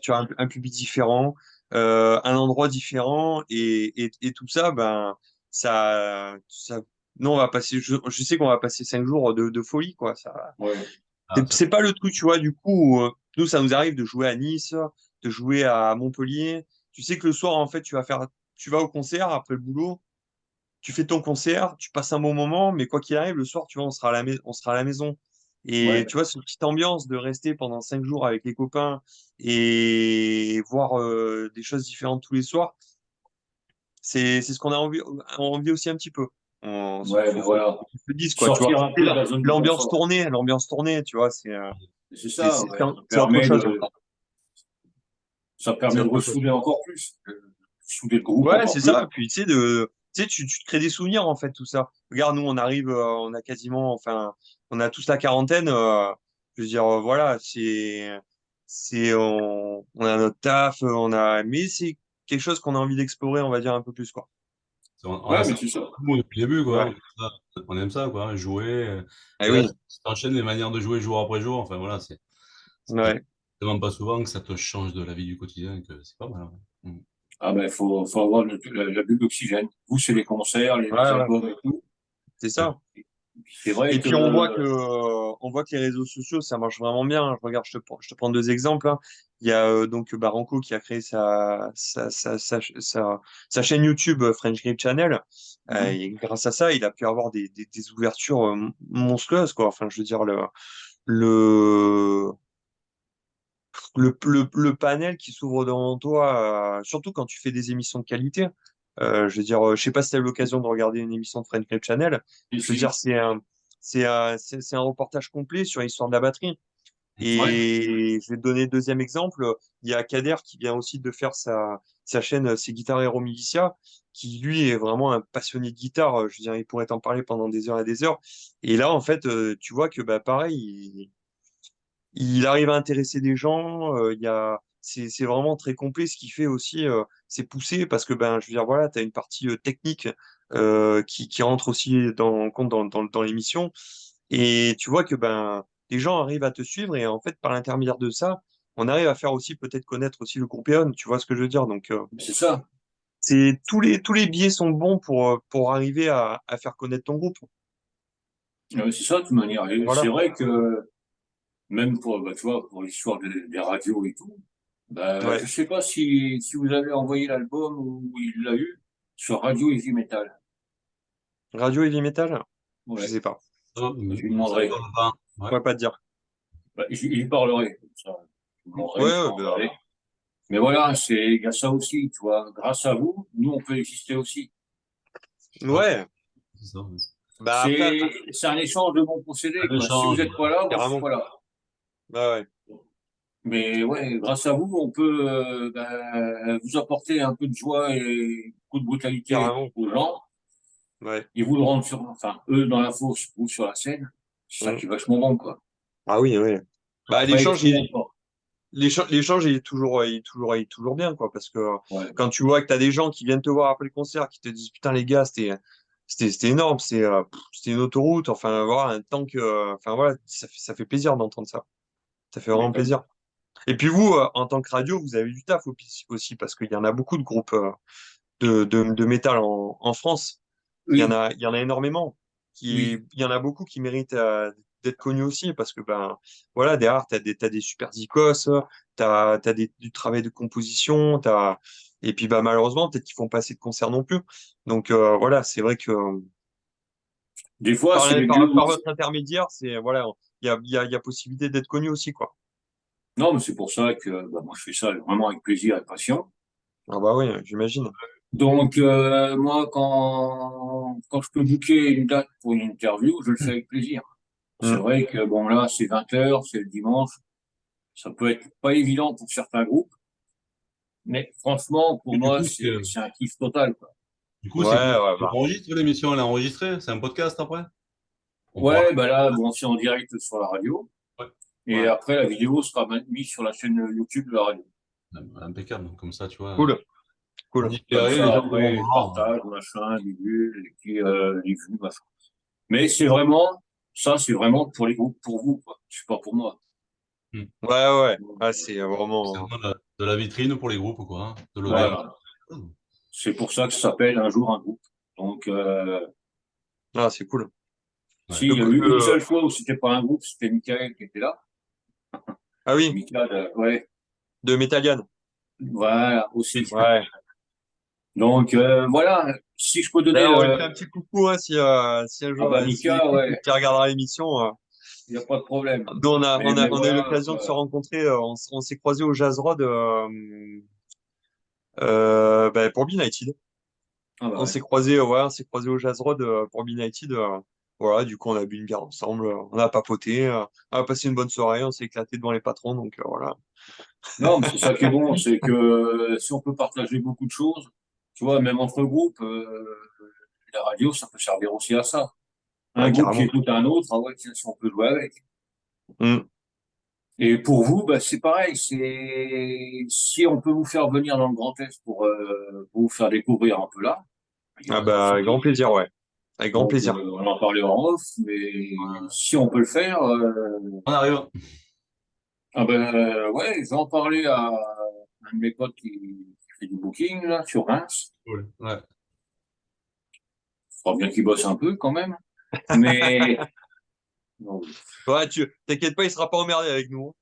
tu as un public différent, un endroit différent, et tout ça, ben, ça, nous, je sais qu'on va passer 5 jours de folie, quoi, ouais, Ah, ça c'est fait- pas le truc, tu vois, du coup, nous, ça nous arrive de jouer à Nice, de jouer à Montpellier. Tu sais que le soir, en fait, tu vas au concert après le boulot, tu fais ton concert, tu passes un bon moment, mais quoi qu'il arrive, le soir, tu vois, on sera à la maison. Et ouais. tu vois, cette petite ambiance de rester pendant 5 jours avec les copains et voir des choses différentes tous les soirs, c'est ce qu'on a envie aussi un petit peu. Ouais, ben voilà. Qu'on se le dise, quoi, tu vois. Sortir un Et peu de la zone de confort. l'ambiance tournée, tu vois, C'est ça, ouais. c'est autre chose encore. Ça C'est permet de autre chose. ressouder encore plus, de souder le groupe Ouais, encore c'est plus. ça. Puis tu sais, tu te crées des souvenirs en fait, tout ça. Regarde, nous, on arrive, on a quasiment, enfin, on a tous la quarantaine. Je veux dire, voilà, on a notre taf, mais c'est quelque chose qu'on a envie d'explorer, on va dire un peu plus, quoi. on a Ouais, ça mais c'est ça. depuis le début, quoi. Ouais. On aime ça, quoi, jouer. Eh Et là, oui. si t'enchaînes les manières de jouer jour après jour, enfin voilà, ça t'arrive Ouais. tellement pas souvent que ça te change de la vie du quotidien que c'est pas mal. Ouais. Mm. Ah ben, faut avoir la bulle d'oxygène. Vous, c'est les concerts, les Ouais, ouais. albums et tout. C'est ça. C'est vrai Et que, puis on voit que les réseaux sociaux, ça marche vraiment bien. Regarde, je te prends deux exemples, hein. Il y a donc Baranco qui a créé sa chaîne YouTube French Grip Channel. Mhm. Et grâce à ça, il a pu avoir des ouvertures monstrueuses, quoi. Enfin, je veux dire, le, le panel qui s'ouvre devant toi, surtout quand tu fais des émissions de qualité. Je veux dire, je sais pas si tu as eu l'occasion de regarder une émission de French Grip Channel. Je veux dire, ici, c'est un reportage complet sur l'histoire de la batterie. ouais, Et je vais te donner le deuxième exemple. Il y a Kader qui vient aussi de faire sa chaîne, c'est Guitar Hero Militia, qui lui est vraiment un passionné de guitare. Je veux dire, il pourrait t'en parler pendant des heures et des heures. Et là, en fait, tu vois que bah, pareil, il arrive à intéresser des gens. C'est vraiment très complet. Ce qu'il fait aussi, c'est poussé parce que ben, je veux dire, voilà, tu as une partie technique qui rentre aussi en compte dans l'émission. Et tu vois que ben, les gens arrivent à te suivre et en fait, par l'intermédiaire de ça, on arrive à faire aussi peut-être connaître aussi le groupe Eon. Tu vois ce que je veux dire? Donc, c'est ça. tous les biais sont bons pour arriver à faire connaître ton groupe. C'est ça, de toute manière. Et c'est Voilà. vrai que, même pour, bah, tu vois, pour l'histoire des radios et tout, bah, je Ouais. sais pas si vous avez envoyé l'album ou il l'a eu sur Radio Heavy Metal. Radio Heavy Metal? Je Ouais, sais pas. Ça, je lui ça me demanderai. parle pas. Je Ouais. pourrais pas te dire. Bah, j'y parlerai. Comme ça. Je lui Ouais, demanderai, je vais ouais, en parler. Mais voilà, il y a ça aussi, tu vois. Grâce à vous, nous, on peut exister aussi. Ouais, ouais. c'est ça. Ouais. Bah après, C'est un échange de bons procédés, Un quoi. Si vous échange. n'êtes pas là, moi, je suis carrément. pas là. Bah ouais, Mais ouais, grâce à vous, on peut vous apporter un peu de joie et beaucoup de brutalité carrément. aux gens Ouais. et vous le rendre enfin, eux dans la fosse, vous sur la scène. C'est ça Mm. qui est vachement bon, quoi. Ah oui, oui. Bah Après, exprimons pas. l'échange, il est toujours bien, quoi, parce que Ouais, quand tu vois que t'as des gens qui viennent te voir après le concert, qui te disent, putain, les gars, c'était énorme, c'était une autoroute, enfin, voilà, un temps que, enfin, voilà, ça fait plaisir d'entendre ça. Ça fait tu vraiment m'étonnes. plaisir. Et puis vous, en tant que radio, vous avez du taf aussi, parce qu'il y en a beaucoup de groupes de métal en France. Il y en Oui, a, il y en a énormément. oui, Il y en a beaucoup qui méritent d'être connu aussi, parce que ben voilà, derrière, t'as des super zikos, du travail de composition, et puis bah malheureusement, peut-être qu'ils font pas assez de concerts non plus. Donc voilà, c'est vrai que Des fois, c'est les vieux. par votre intermédiaire, c'est voilà, il y a possibilité d'être connu aussi, quoi. Non, mais c'est pour ça que bah, moi, je fais ça vraiment avec plaisir et passion. Ah bah oui, j'imagine. Donc, moi, quand je peux booker une date pour une interview, je le fais avec plaisir. C'est Mm. vrai que, bon, là, c'est 20h, c'est le dimanche. Ça peut être pas évident pour certains groupes, mais franchement, pour Et du moi, coup, c'est un kiff total, quoi. Ouais, c'est quoi? ouais, On bah. enregistre l'émission, elle est enregistrée? C'est un podcast après? On pourra. Ouais, bah là, bon, c'est en direct sur la radio. Ouais, Et Ouais. après, la vidéo sera mise sur la chaîne YouTube de la radio. impeccable. Comme ça, tu vois. Cool, En cool. Comme différé, les ça, gens pourront après, voir. partage, machin, bidule, et puis les vues, machin. Mais c'est vraiment, ça, c'est vraiment pour les groupes, pour vous, quoi. C'est pas pour moi. Hmm. Ouais, ouais. Donc, Ah, c'est C'est vraiment. vraiment de la vitrine pour les groupes, quoi, hein, de l'odeur. voilà. C'est pour ça que ça s'appelle un jour un groupe. Donc, Ah, c'est cool. Ouais. s'il y a eu une seule fois où c'était pas un groupe, c'était Michael qui était là. Ah oui, Michael, ouais, de Metallian. voilà, aussi. Ouais. Donc, voilà, si je peux donner D'ailleurs, on lui le, fait un petit coucou, hein, si un ah jour, bah, s'il Mika, écoute ou ouais, qu'il regardera l'émission. il n'y a pas de problème. Nous, Mais on a eu voilà, l'occasion de se quoi. rencontrer. On s'est croisés au Jazz Rod bah, pour Benighted. Ah bah ouais. On s'est croisés au Jazz Rod pour Benighted. Voilà, du coup, on a bu une bière ensemble, on a papoté, on a passé une bonne soirée, on s'est éclaté devant les patrons, donc voilà. Non, mais c'est ça qui est bon, c'est que si on peut partager beaucoup de choses, tu vois, même entre groupes, la radio, ça peut servir aussi à ça. Un Ouais, groupe qui carrément. écoute un autre, ah ouais, tiens, si on peut jouer avec. Mm. Et pour vous, bah, c'est pareil, c'est si on peut vous faire venir dans le Grand Est pour vous faire découvrir un peu là, il y Ah aura qu'à bah, faire. avec grand plaisir, ouais. Avec grand Donc, plaisir. on en parlait en off, mais Ouais. si on peut le faire, On arrive. ah ben ouais, je vais en parler à un de mes potes qui fait du booking là sur Reims. Cool. Ouais. Il faudra bien qu'il bosse un peu quand même. Mais non, Ouais, t'inquiète pas, il sera pas emmerdé avec nous,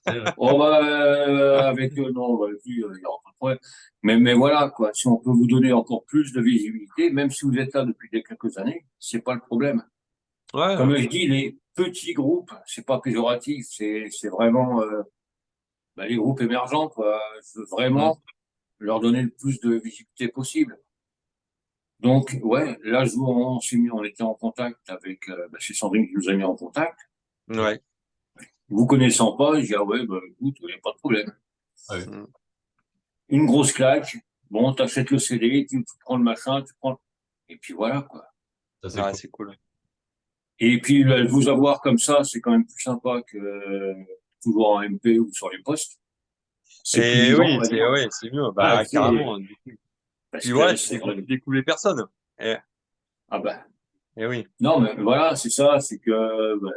Ouais. on va avec non, avec lui, il y aura pas de problème. Mais voilà quoi, si on peut vous donner encore plus de visibilité, même si vous êtes là depuis quelques années, c'est pas le problème. hein. Comme Ouais. je dis, les petits groupes, c'est pas péjoratif, c'est vraiment bah, les groupes émergents quoi. Je veux Mm. vraiment leur donner le plus de visibilité possible. Donc, ouais, là, on était en contact avec, bah, c'est Sandrine qui nous a mis en contact. Ouais. Vous connaissant pas, je dis, ah ouais, bah, écoute, il n'y a pas de problème. Ouais. Mm. Une grosse claque. Bon, t'achètes le CD, tu prends le machin, tu prends, et puis voilà, quoi. Ça, c'est Ouais, cool. c'est cool. Et puis, vous avoir comme ça, c'est quand même plus sympa que toujours en MP ou sur les postes. C'est plus Et vivant, on oui, va dire. c'est mieux. Ah, Bah, carrément. parce Puis voilà, que tu découvres les personnes. Et, ah bah, et oui. non, mais voilà, c'est ça, c'est que, bah,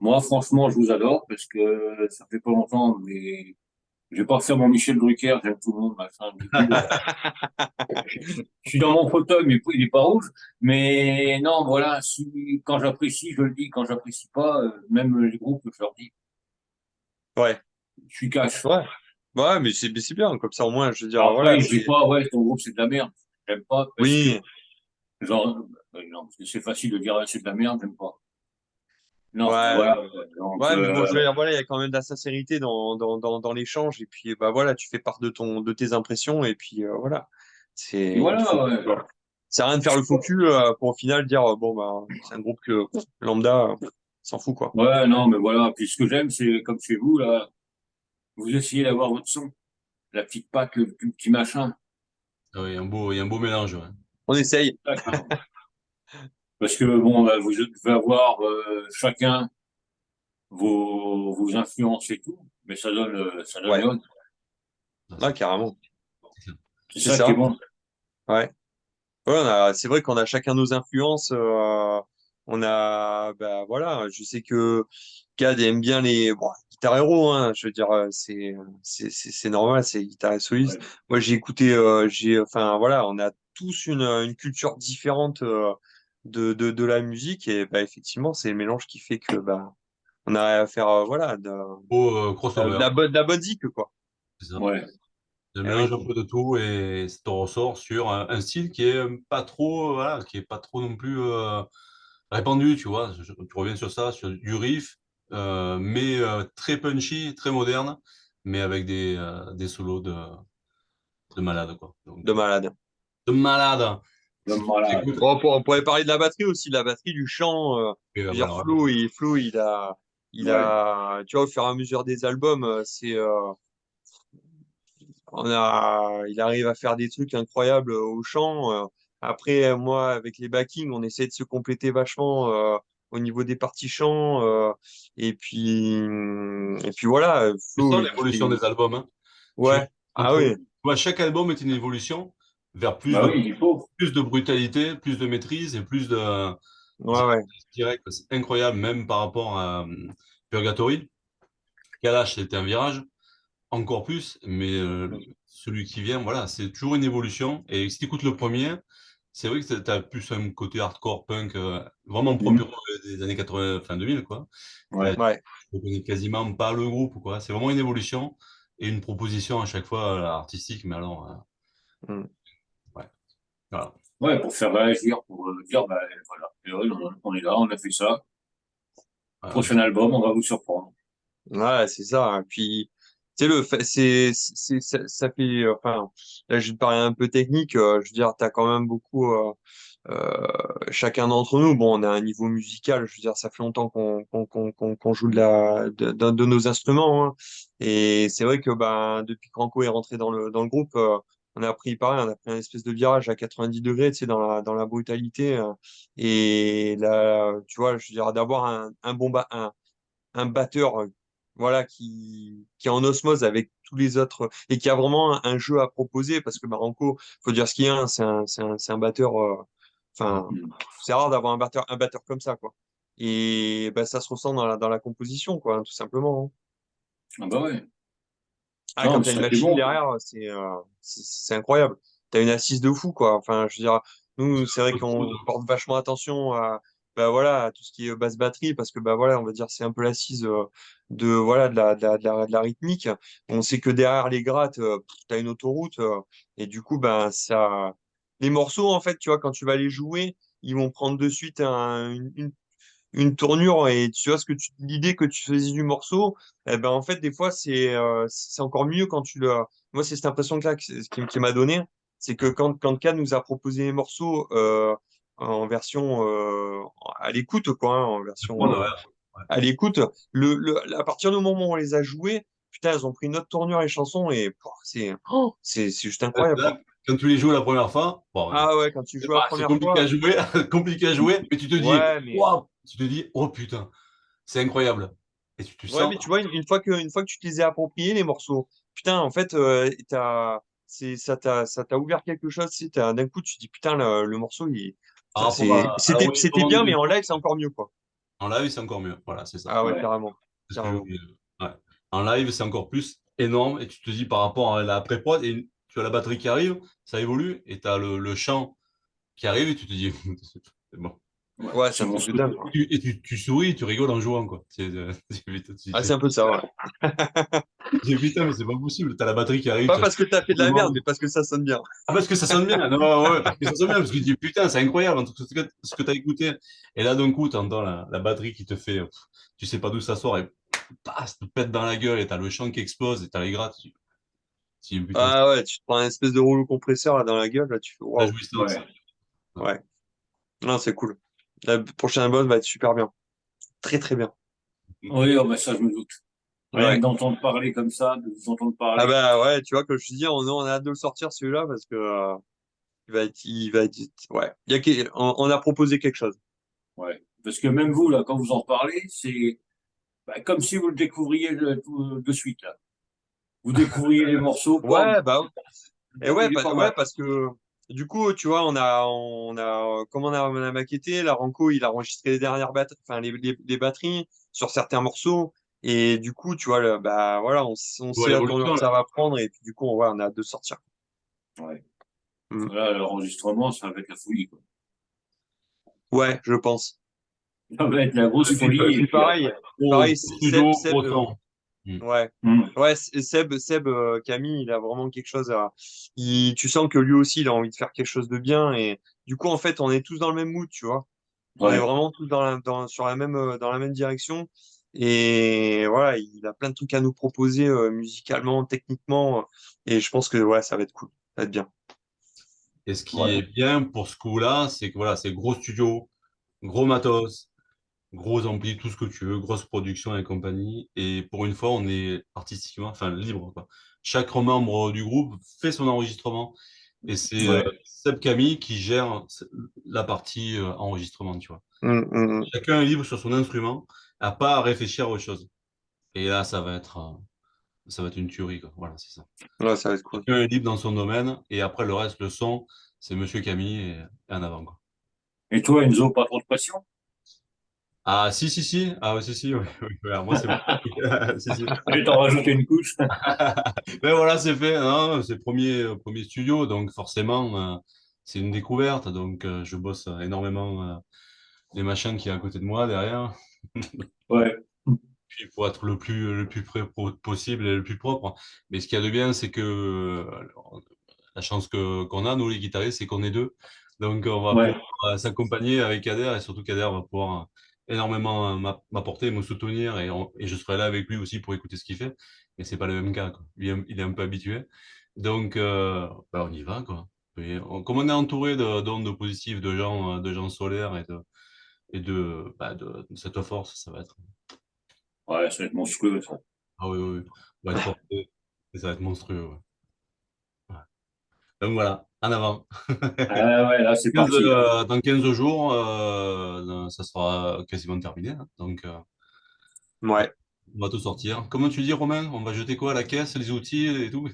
moi, franchement, je vous adore parce que ça fait pas longtemps, mais je vais pas faire mon Michel Drucker, j'aime tout le monde, machin, bidule. Je suis dans mon fauteuil, mais il est pas rouge. Mais non, voilà, si, quand j'apprécie, je le dis. Quand j'apprécie pas, même les groupes, je leur dis. Ouais. Je suis cash. Ouais. Ouais, mais c'est bien. Comme ça, au moins, je veux dire, Alors après, voilà, je dis c'est. pas, ouais, ton groupe, c'est de la merde. J'aime pas parce que, Oui. genre, non, parce que c'est facile de dire, c'est de la merde, j'aime pas. Non, Ouais. voilà. Donc, Ouais, mais bon, je veux dire, voilà, il y a quand même de la sincérité dans l'échange. Et puis, bah voilà, tu fais part de tes impressions. Et puis, voilà. puis C'est, il voilà, faut. ouais. Voilà. C'est rien de faire le faux cul pour au final dire, bon, bah, c'est un groupe que lambda s'en fout, quoi. Ouais, non, mais voilà. Puis ce que j'aime, c'est comme chez vous, là, vous essayez d'avoir votre son. La petite patte, le petit machin. Ah oui, il y a un beau mélange. Ouais. On essaye. Parce que bon, bah, vous devez avoir chacun vos influences et tout, mais ça donne Ouais. les autres. Ah, carrément. C'est C'est ça qui est ça. bon. Ouais. Ouais, c'est vrai qu'on a chacun nos influences. On a, bah voilà, je sais que Cad aime bien les bon, guitares héros. Hein, je veux dire, c'est normal, c'est guitare soliste. Ouais. Moi, j'ai écouté, enfin voilà, on a tous une culture différente de la musique. Et bah, effectivement, c'est le mélange qui fait que bah, on arrive à faire voilà, Crossover, de la bonne zik, quoi. c'est ça. Ouais. Je Eh mélange oui. un peu de tout et ça te ressort sur un style qui est pas trop, voilà, qui est pas trop non plus répandu, tu vois. Tu reviens sur ça, sur du riff, mais très punchy, très moderne, mais avec des solos de malade, quoi. De Donc, malade. de malade. Le Si tu malade. écoutes, Bon, on pourrait parler de la batterie aussi, de la batterie, du chant. Je veux dire, voilà, ouais. Flo, Ouais. tu vois, au fur et à mesure des albums, il arrive à faire des trucs incroyables au chant. Après, moi, avec les backings, on essaie de se compléter vachement au niveau des parties chant. Et puis voilà, Tu Flo, sens il l'évolution fait. des albums, hein. Ouais. Ah oui. Tu vois, chaque album est une évolution vers Bah oui, il faut. plus de brutalité, plus de maîtrise et plus de Ouais, ouais. direct. C'est incroyable, même par rapport à Purgatory. Kalash, c'était un virage, encore plus, mais celui qui vient, voilà, c'est toujours une évolution. Et si tu écoutes le premier, c'est vrai que tu as plus un côté hardcore, punk, vraiment propre Mhm. des années 80, fin 2000, quoi. Ouais. Ouais. Je connais quasiment pas le groupe, quoi. C'est vraiment une évolution et une proposition à chaque fois artistique, mais alors, Mm. ouais, voilà. Ouais, pour faire réagir, pour dire, bah voilà, et ouais, on est là, on a fait ça. Voilà. Prochain album, on va vous surprendre. Ouais, c'est ça, hein. Puis, tu sais, ça fait, enfin, là, je vais te parler un peu technique. Je veux dire, t'as quand même beaucoup, chacun d'entre nous. Bon, on a un niveau musical. Je veux dire, ça fait longtemps qu'on joue d'un de nos instruments, hein. Et c'est vrai que, ben, depuis que Ranko est rentré dans le groupe, on a pris, pareil, on a pris un espèce de virage à 90 degrés, tu sais, dans la brutalité. Et là, tu vois, je veux dire, d'avoir un batteur voilà qui est en osmose avec tous les autres et qui a vraiment un jeu à proposer parce que Maranko, faut dire ce qu'il y a, hein, c'est un batteur enfin Mhm. c'est rare d'avoir un batteur comme ça quoi. Et bah, ça se ressent dans la composition quoi, hein, tout simplement, hein. Ah bah ouais. Ah, Non, quand mais t'as une ça c'est machine bon. derrière, c'est incroyable. T'as une assise de fou, quoi. Enfin, je veux dire, nous, c'est vrai qu'on porte vachement attention bah voilà, à tout ce qui est basse batterie, parce que bah voilà, on va dire, c'est un peu l'assise voilà, de la rythmique. On sait que derrière les grattes, t'as une autoroute, et du coup, ben ça, les morceaux, en fait, tu vois, quand tu vas les jouer, ils vont prendre de suite une tournure et tu vois l'idée que tu faisais du morceau, eh ben en fait des fois c'est encore mieux quand moi c'est cette impression que là qui m'a donné, c'est que quand K nous a proposé les morceaux en version à l'écoute quoi, hein, en version Prendre, ouais, ouais. à l'écoute, à partir du moment où on les a joués, putain elles ont pris une autre tournure les chansons et pouah, c'est juste incroyable Là, quoi. quand tu les joues la première fois, bon, Ah ouais, quand tu joues la c'est première compliqué à fois, jouer, compliqué à jouer, mais tu te dis, ouais mais waouh, tu te dis, oh putain, c'est incroyable. Et tu Ouais, sens, mais tu vois, une fois que tu te les as appropriés, les morceaux, putain, en fait, ça t'a ouvert quelque chose. Tu sais, d'un coup, tu te dis, putain, le morceau, par putain, rapport à c'était l'enregistrement du bien, mais en départ, live, c'est encore mieux, quoi. en live, c'est encore mieux. Voilà, c'est ça. Ah ouais, Ouais. carrément. C'est ce que je Carrément. voulais dire. Ouais. En live, c'est encore plus énorme. Et tu te dis par rapport à la pré-prod, et tu as la batterie qui arrive, ça évolue, et tu as le chant qui arrive, et tu te dis, c'est bon. Ouais. Ouais, c'est C'est un truc de monstrueux. dingue, quoi. Tu souris, tu rigoles en jouant, quoi. Ah, c'est un peu ça, ouais. Putain, mais c'est pas possible. T'as la batterie qui arrive, Pas tu parce que t'as fait de la merde, mais parce que ça sonne bien. ah, parce que ça sonne bien. Non, ouais, ouais, parce que ça sonne bien, parce que tu dis, putain, c'est incroyable, entre ce que tu as écouté. Et là, d'un coup, tu entends la batterie qui te fait, tu sais pas d'où ça sort, et ça te pète dans la gueule, et t'as le chant qui explose, et t'as les grattes. Tu dis, putain, c'est Ah ouais, tu te prends un espèce de rouleau compresseur là dans la gueule, là, tu fais la waouh. jouissance. Ouais. Ouais. Ouais. Non, c'est cool. Le prochain album va être super bien. Très, très bien. Oui, oh, bah, ça je me doute. Rien que Ouais. d'entendre parler comme ça, de vous entendre Ah parler. bah ouais, tu vois, comme je te dis, on a hâte de le sortir celui-là parce que il va être, ouais. On a proposé quelque chose. Ouais. Parce que même vous, là, quand vous en parlez, c'est bah, comme si vous le découvriez de suite, là. Vous découvriez les morceaux, pam, Ouais, bah, et ouais, il est pas ouais, mal. parce que du coup, tu vois, comme on a maquetté, la Ranco, il a enregistré les dernières batteries, enfin, les batteries sur certains morceaux. Et du coup, tu vois, bah, voilà, on Tu vois sait la tournure l'évolution, que là. ça va prendre. Et puis, du coup, on a hâte de sortir. Ouais. Mm. Là, l'enregistrement, ça va être la folie, quoi. Ouais, je pense. Ça va être la grosse Et puis, folie. Et Puis puis pareil, après. pareil, gros studio, Seb, gros son. Mm. ouais. Hmm. Ouais, Seb, Camille, il a vraiment quelque chose à. Tu sens que lui aussi, il a envie de faire quelque chose de bien. Et du coup, en fait, on est tous dans le même mood, tu vois. On est Ouais, vraiment tous sur dans la même direction. Et voilà, il a plein de trucs à nous proposer musicalement, techniquement. Et je pense que ouais, ça va être cool. Ça va être bien. Et ce qui ouais, est bien pour ce coup-là, c'est que voilà, c'est gros studio, gros matos, gros ampli, tout ce que tu veux, grosse production et compagnie. Et pour une fois, on est artistiquement, enfin libre, quoi. Chaque membre du groupe fait son enregistrement. Et c'est ouais. Seb Camille qui gère la partie enregistrement, tu vois. Hum, hum, hum. Chacun est libre sur son instrument, à pas à réfléchir à autre chose. Et là, ça va être une tuerie, quoi. Voilà, c'est ça. Ouais, ça va être cool. Chacun est libre dans son domaine, et après le reste, le son, c'est Monsieur Camille et en avant, quoi. Et toi, Enzo, pas trop de pression? Ah, si, si, si. Ah, ouais, si, si, ouais, ouais, ouais. Moi, c'est bon. Si, si. Je vais t'en rajouter une couche. Mais voilà, c'est fait. Non, c'est premier studio, donc forcément, c'est une découverte. Donc, je bosse énormément les machins qui est à côté de moi derrière. Ouais, Puis pour être le plus près possible et le plus propre. Mais ce qu'il y a de bien, c'est que la chance qu'on a, nous les guitaristes, c'est qu'on est deux. Donc on va pouvoir ouais, s'accompagner avec Kader et surtout Kader va pouvoir énormément m'apporter, me soutenir et je serai là avec lui aussi pour écouter ce qu'il fait. Mais c'est pas le même cas, quoi. Lui, il est un peu habitué. Donc bah, on y va, quoi. Et comme on est entouré d'ondes positives, de gens solaires et de cette force, ça va être. ouais, ça va être monstrueux, ça. Ah oui, oui, oui. On va être porté et ça va être monstrueux. Ouais. Ouais. Donc voilà, en avant. Ah ouais, là, c'est parti. Dans 15 jours, ça sera quasiment terminé, hein. Donc, Ouais. on va tout sortir. Comment tu dis, Romain? On va jeter quoi? La caisse, les outils et tout?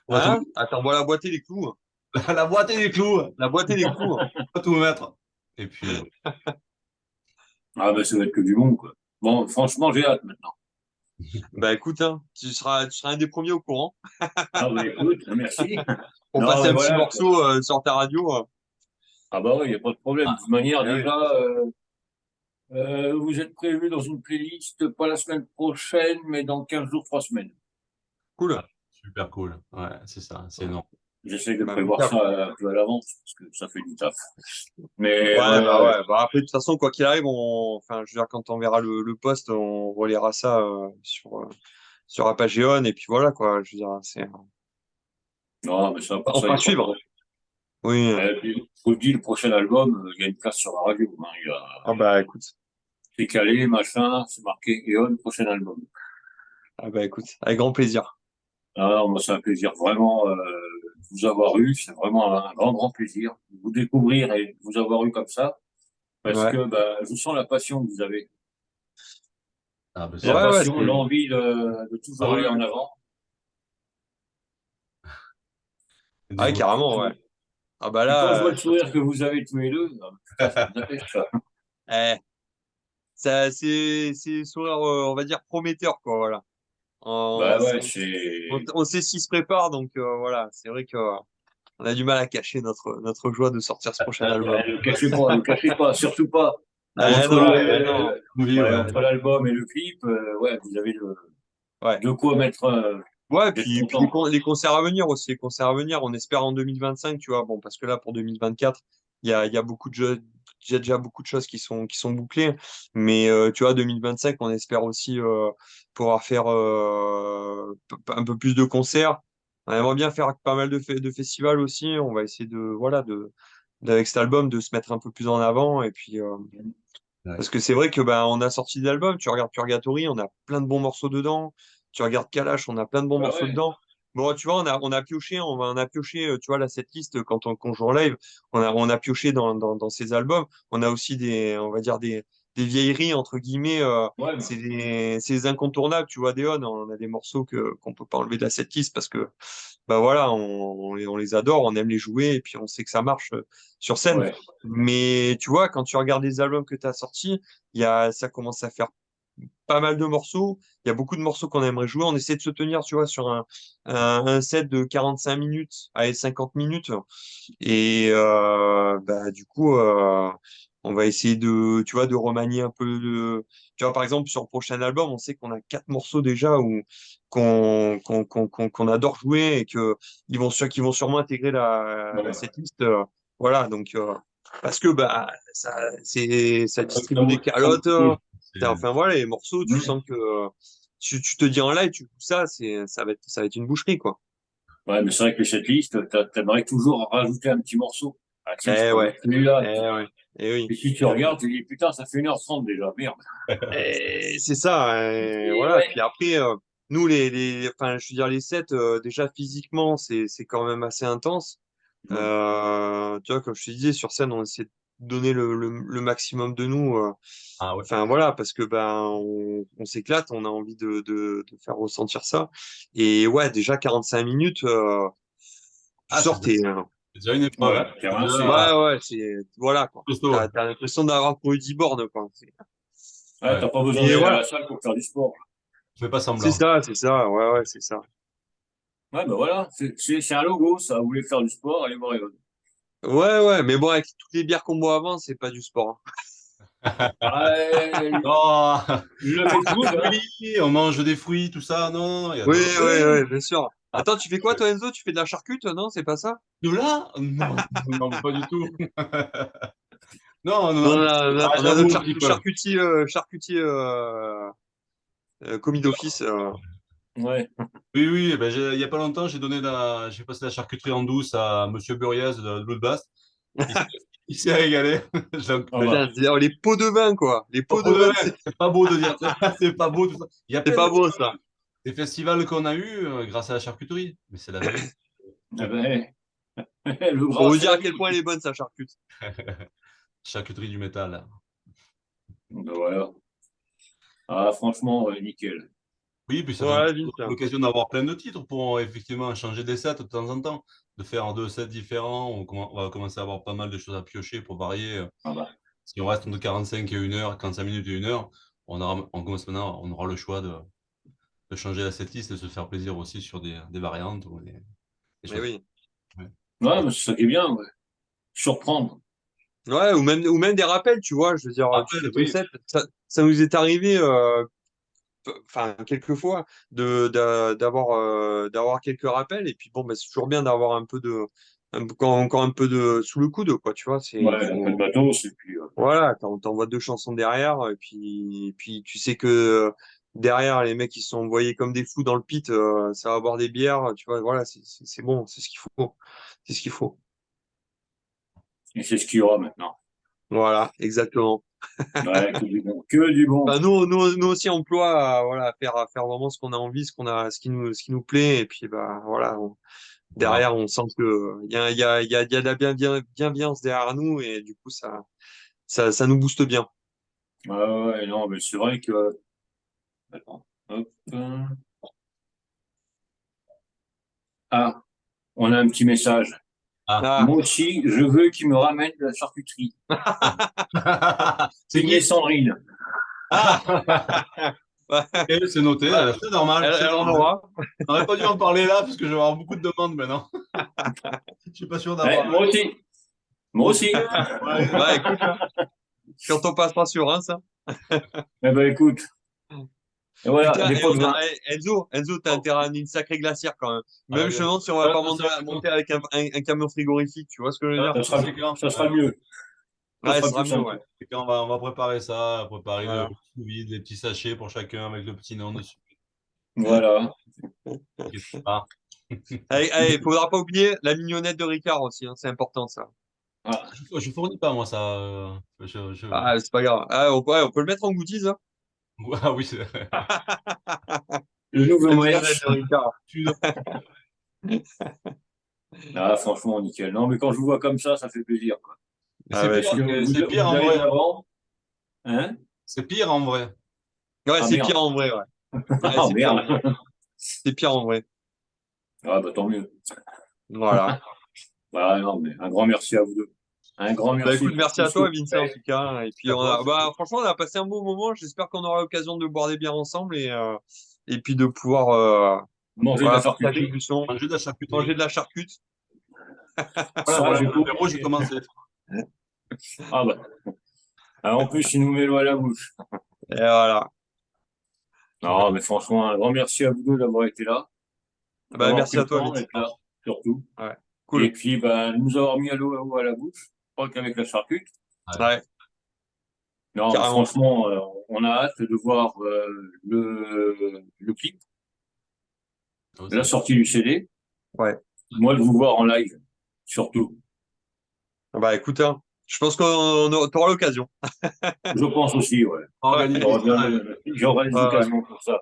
On va tout, Hein? Attends, voilà la boîte et les clous. la boîte et les clous. On La boîte et les clous. va tout mettre. Et puis, Ah ben, ça va être que du bon, quoi. Bon, franchement, j'ai hâte maintenant. Bah écoute, hein, tu seras un des premiers au courant. Ah bah écoute, merci. Pour Non, passer mais un petit voilà, quoi. morceau sur ta radio. Ah bah ouais, il n'y a pas de problème. De ah, toute manière, Ah oui. déjà, vous êtes prévu dans une playlist, pas la semaine prochaine, mais dans 15 jours, 3 semaines. Cool. ah, super cool. Ouais, c'est ça, c'est Ouais. énorme. J'essaie de Bah, prévoir impeccable. ça un peu à l'avance, parce que ça fait du taf. Mais Ouais, bah ouais, ouais. Bah après, de toute façon, quoi qu'il arrive, enfin, je veux dire, quand on verra le post, on relaiera ça sur Apagéon, et puis voilà, quoi. Je veux dire, non, mais ça, pour on ça, il fera n'y a pas de suivre. problème. Oui. Et puis, je vous le dis, le prochain album, il y a une place sur la radio, hein. Ah bah écoute. C'est calé, machin, c'est marqué Eon, prochain album. Ah bah écoute, avec grand plaisir. Alors, moi, c'est un plaisir vraiment de vous avoir eu. C'est vraiment un grand, grand plaisir de vous découvrir et de vous avoir eu comme ça. Parce Ouais. que bah, je sens la passion que vous avez. Ah, ben, La Ouais, ouais, passion, l'envie de ah toujours ouais, aller en avant. ouais, ouais. carrément, ouais. Ah bah Puis quand je là, vois de le toute sourire façon. que vous avez tous les deux, ah, putain, ça me dépêche, ça. Eh, c'est sourire, on va dire, prometteur, quoi, voilà. On, Bah ouais, on sait ce qui se prépare, donc voilà, c'est vrai que on a du mal à cacher notre joie de sortir ce prochain album. ne le cachez pas, surtout pas. Eh Entre non, eh non. Oui, ouais, ouais. entre l'album et le clip, ouais, vous avez Ouais. de quoi mettre, Ouais, d'être puis content. les concerts à venir aussi, les concerts à venir, on espère en 2025, tu vois. Bon, parce que là, pour 2024, il y a beaucoup de jeux, il y a déjà beaucoup de choses qui sont bouclées. Mais tu vois, 2025, on espère aussi pouvoir faire un peu plus de concerts. On aimerait bien faire pas mal de festivals aussi. On va essayer voilà, avec cet album, de se mettre un peu plus en avant. Et puis, Ouais. parce que c'est vrai que ben on a sorti des albums, tu regardes Purgatory, on a plein de bons morceaux dedans. Tu regardes Kalash, on a plein de bons Bah morceaux ouais, dedans. Bon, tu vois, on a pioché, on a pioché, tu vois, là, cette liste, quand on joue en live, on a pioché dans ces albums. On a aussi on va dire, des vieilleries, entre guillemets, ouais, c'est des incontournables, tu vois, Deon. On a des morceaux qu'on peut pas enlever de la setlist parce que, bah voilà, on les adore, on aime les jouer et puis on sait que ça marche sur scène. ouais, Mais tu vois, quand tu regardes les albums que tu as sortis, ça commence à faire pas mal de morceaux. Il y a beaucoup de morceaux qu'on aimerait jouer. On essaie de se tenir, tu vois, sur un set de 45 minutes à 50 minutes. Et bah, du coup, On va essayer tu vois, de remanier un peu tu vois, par exemple, sur le prochain album, on sait qu'on a 4 morceaux déjà qu'on adore jouer et qu'ils vont sûrement intégrer la Ouais. setlist. Voilà, donc, parce que, bah, ça Ça distribue des bouge, ça calottes. bouge. Enfin, voilà, les morceaux, tu Mm. sens que, tu te dis en live, tu joues ça, ça va être une boucherie, quoi. Ouais, mais c'est vrai que cette liste, t'aimerais toujours rajouter un petit morceau. Ah, tiens, je Eh peux ouais, mettre celui-là. eh ouais, eh oui. Et si tu regardes, tu dis, putain, ça fait 1h30 déjà, merde. Et c'est ça, Et voilà. ouais. Puis après, nous, enfin, je veux dire, les sets, déjà physiquement, c'est quand même assez intense. Mm. Tu vois, comme je te disais, sur scène, on essaie de donner le maximum de nous. Ah ouais. Enfin, voilà, parce que ben, on s'éclate, on a envie de faire ressentir ça. Et ouais, déjà 45 minutes, tu Ah, sors, c'est déjà une épreuve, Ouais, hein. t'es C'est rincé. ouais, déjà ouais, voilà, quoi. costaud. T'as l'impression d'avoir couru 10 bornes, quoi. Ouais, Ouais. t'as pas besoin Mais d'aller à voilà, la salle pour faire du sport. Fais pas semblant. c'est ça, ouais, ouais, c'est ça. Ouais, ben voilà, c'est un logo, ça. Vous voulez faire du sport, allez voir Evan. Ouais, ouais, mais bon, avec toutes les bières qu'on boit avant, c'est pas du sport, hein. Ouais, Oh, le fast food, hein. fruits, on mange des fruits, tout ça. Non, il y a Oui, d'autres. oui, Oui. oui, bien sûr. Attends, tu fais quoi, toi, Enzo? Tu fais de la charcute, non? C'est pas ça? De là? Non, non, pas du tout. Non, Non, non, ah, on a notre j'avoue un petit peu. charcutier commis d'office. Ouais. Oui, oui, ben, il y a pas longtemps, j'ai passé la charcuterie en douce à Monsieur Buriez de Bloodbath. Il, s'est il s'est régalé. Donc, Ah ben, bah. Putain, c'est-à-dire les pots de vin, quoi. Les pas pots de pour de vin, vrai, c'est pas beau de dire ça, c'est pas beau tout ça. Il y a c'est plein pas de beau, ça. des festivals qu'on a eu grâce à la charcuterie, mais c'est la vérité. Eh ben, le Pour gras, vous c'est dire la à quel vie. point elle est bonne, sa charcute. Charcuterie du métal. Ben voilà. Ah, franchement, nickel. Oui, puis ça fait Ouais, vite. l'occasion d'avoir plein de titres pour effectivement changer des sets de temps en temps, de faire 2 sets différents. On va commencer à avoir pas mal de choses à piocher pour varier. Ah bah. Si on reste entre 45 et 1 heure, 45 minutes et 1 heure, on commence maintenant, on aura le choix de changer la setlist et de se faire plaisir aussi sur des variantes ou des Mais choses. oui. Ouais. Ouais, mais c'est ça qui est bien, ouais. Surprendre. Ouais, ou même des rappels, tu vois. Je veux dire, tu fais Rappel, ton oui. set. Ça nous est arrivé, enfin, quelques fois, d'avoir quelques rappels. Et puis, bon, bah, c'est toujours bien d'avoir encore un peu de sous le coude, quoi, tu vois. Ouais, Il un peu de faut, matos, et puis, voilà, t'envoies 2 chansons derrière. Et puis, tu sais que derrière, les mecs, ils se sont envoyés comme des fous dans le pit. Ça va boire des bières, tu vois. Voilà, c'est bon, c'est ce qu'il faut. C'est ce qu'il faut. et c'est ce qu'il y aura maintenant. Voilà, exactement. Ouais, que du bon. Que du bon. Bah, nous aussi, on emploie voilà, à faire vraiment ce qu'on a envie, ce qui nous plaît. Et puis, bah, voilà, Voilà. derrière, on sent que il y a de la bienveillance derrière nous. Et du coup, ça nous booste bien. Ouais, ouais, non, mais c'est vrai que. Attends. Hop. Ah, on a un petit message. Ah. Ah, Moi aussi, je veux qu'il me ramène de la charcuterie. C'est Signé qui? Sandrine. Ah! Ok, c'est noté, bah, c'est normal, c'est elle en normal. aura. On n'aurait pas dû en parler là parce que je vais avoir beaucoup de demandes maintenant. Je suis pas sûr Ouais, d'avoir. moi aussi. Moi aussi. Ouais. Bah, écoute, hein, quand on passera sur un, ça. Eh ben, écoute. Et voilà, Putain, des pots de vin. Enzo, t'as intérêt à amener une sacrée glacière quand même. Ah, Même je me demande si on va ça, pas ça sera monter avec un camion frigorifique, tu vois ce que je veux dire? Ça sera, c'est quand? ça sera mieux. Ça Ouais, ce sera sera plus mieux, simple. ouais. C'est quand on va préparer ça, préparer le Voilà. sous vide, les petits sachets pour chacun avec le petit nom dessus. Voilà. Ah. Allez, allez, faudra pas oublier la mignonnette de Ricard aussi, hein, c'est important ça. Ah, Je fournis pas moi ça. Ah, c'est pas grave. Ah, ouais, on peut le mettre en goodies, hein. Ah oui, c'est le nouveau La mignonnette merch. de Ricard. Ah, franchement, nickel. Non, mais quand je vous vois comme ça fait plaisir, quoi. Ah ouais, Parce que c'est pire vous en allez de vrai. l'avant. Hein? C'est pire en vrai. ouais, Ah, c'est merde. pire en vrai, ouais. Ouais, Ah, c'est pire en vrai. merde. C'est pire en vrai. Ah, bah, tant mieux. Voilà. Bah, non, mais un grand merci à vous deux. Un grand Bah merci écoute, pour merci tout à ce que toi, vous Vincent, en faites. tout cas. Et puis À toi. bah franchement, on a passé un bon moment. J'espère qu'on aura l'occasion de boire des bières ensemble et puis de pouvoir Manger de la voilà, partager charcuterie. du son, Manger de la manger charcuterie. de la charcute. Voilà, Ça, voilà, j'ai pas l'apéro, j'ai oublié. commencé. Ah, bah. Ah, en plus, il nous met l'eau à la bouche. Et voilà. Non, mais franchement, un grand merci à vous deux d'avoir été là, Bah, d'avoir merci pris à le toi, temps Vince. d'être là, surtout. Ouais. Et Cool. puis, bah, nous avoir mis à l'eau à la bouche, pas qu'avec la charcute. Ouais, Non, mais carrément. franchement, on a hâte de voir le clip, Aussi. la sortie du CD. Ouais. Moi, de vous voir en live, surtout. Bah, écoute, hein, je pense t'auras l'occasion. Je pense aussi, ouais. Organiser J'aurai ça, bien, j'aurai les Ouais, ouais. occasions pour ça.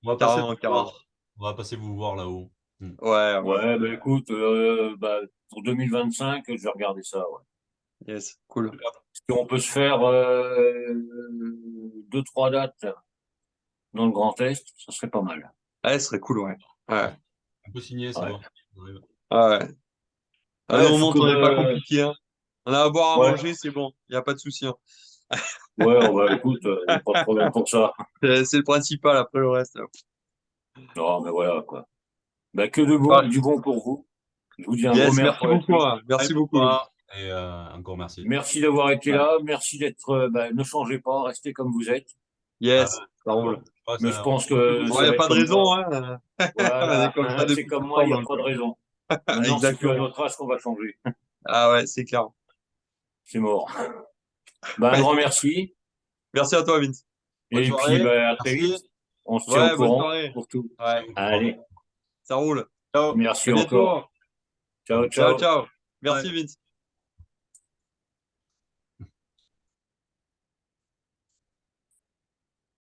on va passer Carrément, vous carrément. voir. On va passer vous voir là-haut. Ouais, ouais. Ouais, bah écoute, bah, pour 2025, je vais regarder ça, ouais. Yes, cool. Si on peut se faire deux, trois dates dans le Grand Est, ça serait pas mal. Ouais, ce serait cool, ouais. Ouais, On peut signer, c'est Ouais. bon. Ouais. ouais. À Ouais, un faut moment, que, on n'est pas compliqué, hein. On a à boire, à ouais, manger, c'est bon. Il n'y a pas de souci, hein. ouais, on va, écoute, y a pas de problème pour ça. C'est le principal, après le reste. Non, mais voilà, quoi. Bah, que de bon, Ouais. du bon pour vous. Je vous dis un gros Yes, merci merci pour la beaucoup, suite. hein. Merci Allez, pour beaucoup, Vince. toi, et encore merci. Merci d'avoir été Ouais. là. Merci d'être, bah, ne changez pas, restez comme vous êtes. Yes, ça D'accord. roule. Ouais, Mais je ça- pense que Bon, il ça n'y a va être pas de comme raison, moi. hein. On est Voilà, comme ça hein, c'est depuis tout comme le moi, temps, il n'y a donc. pas de raison. Maintenant, c'est plus à Exactement. notre âge qu'on va changer. Ah ouais, c'est clair. C'est mort. Ben, un Ouais. grand merci. Merci à toi, Vince. Bonne Et puis, soirée. ben, à très vite. Merci. On se tient au Ouais, bonne courant soirée. pour tout. Ouais, Allez, ça roule. Ciao. merci À encore. bientôt. Ciao, Ciao, ciao. ciao. Bye. Merci, Vince.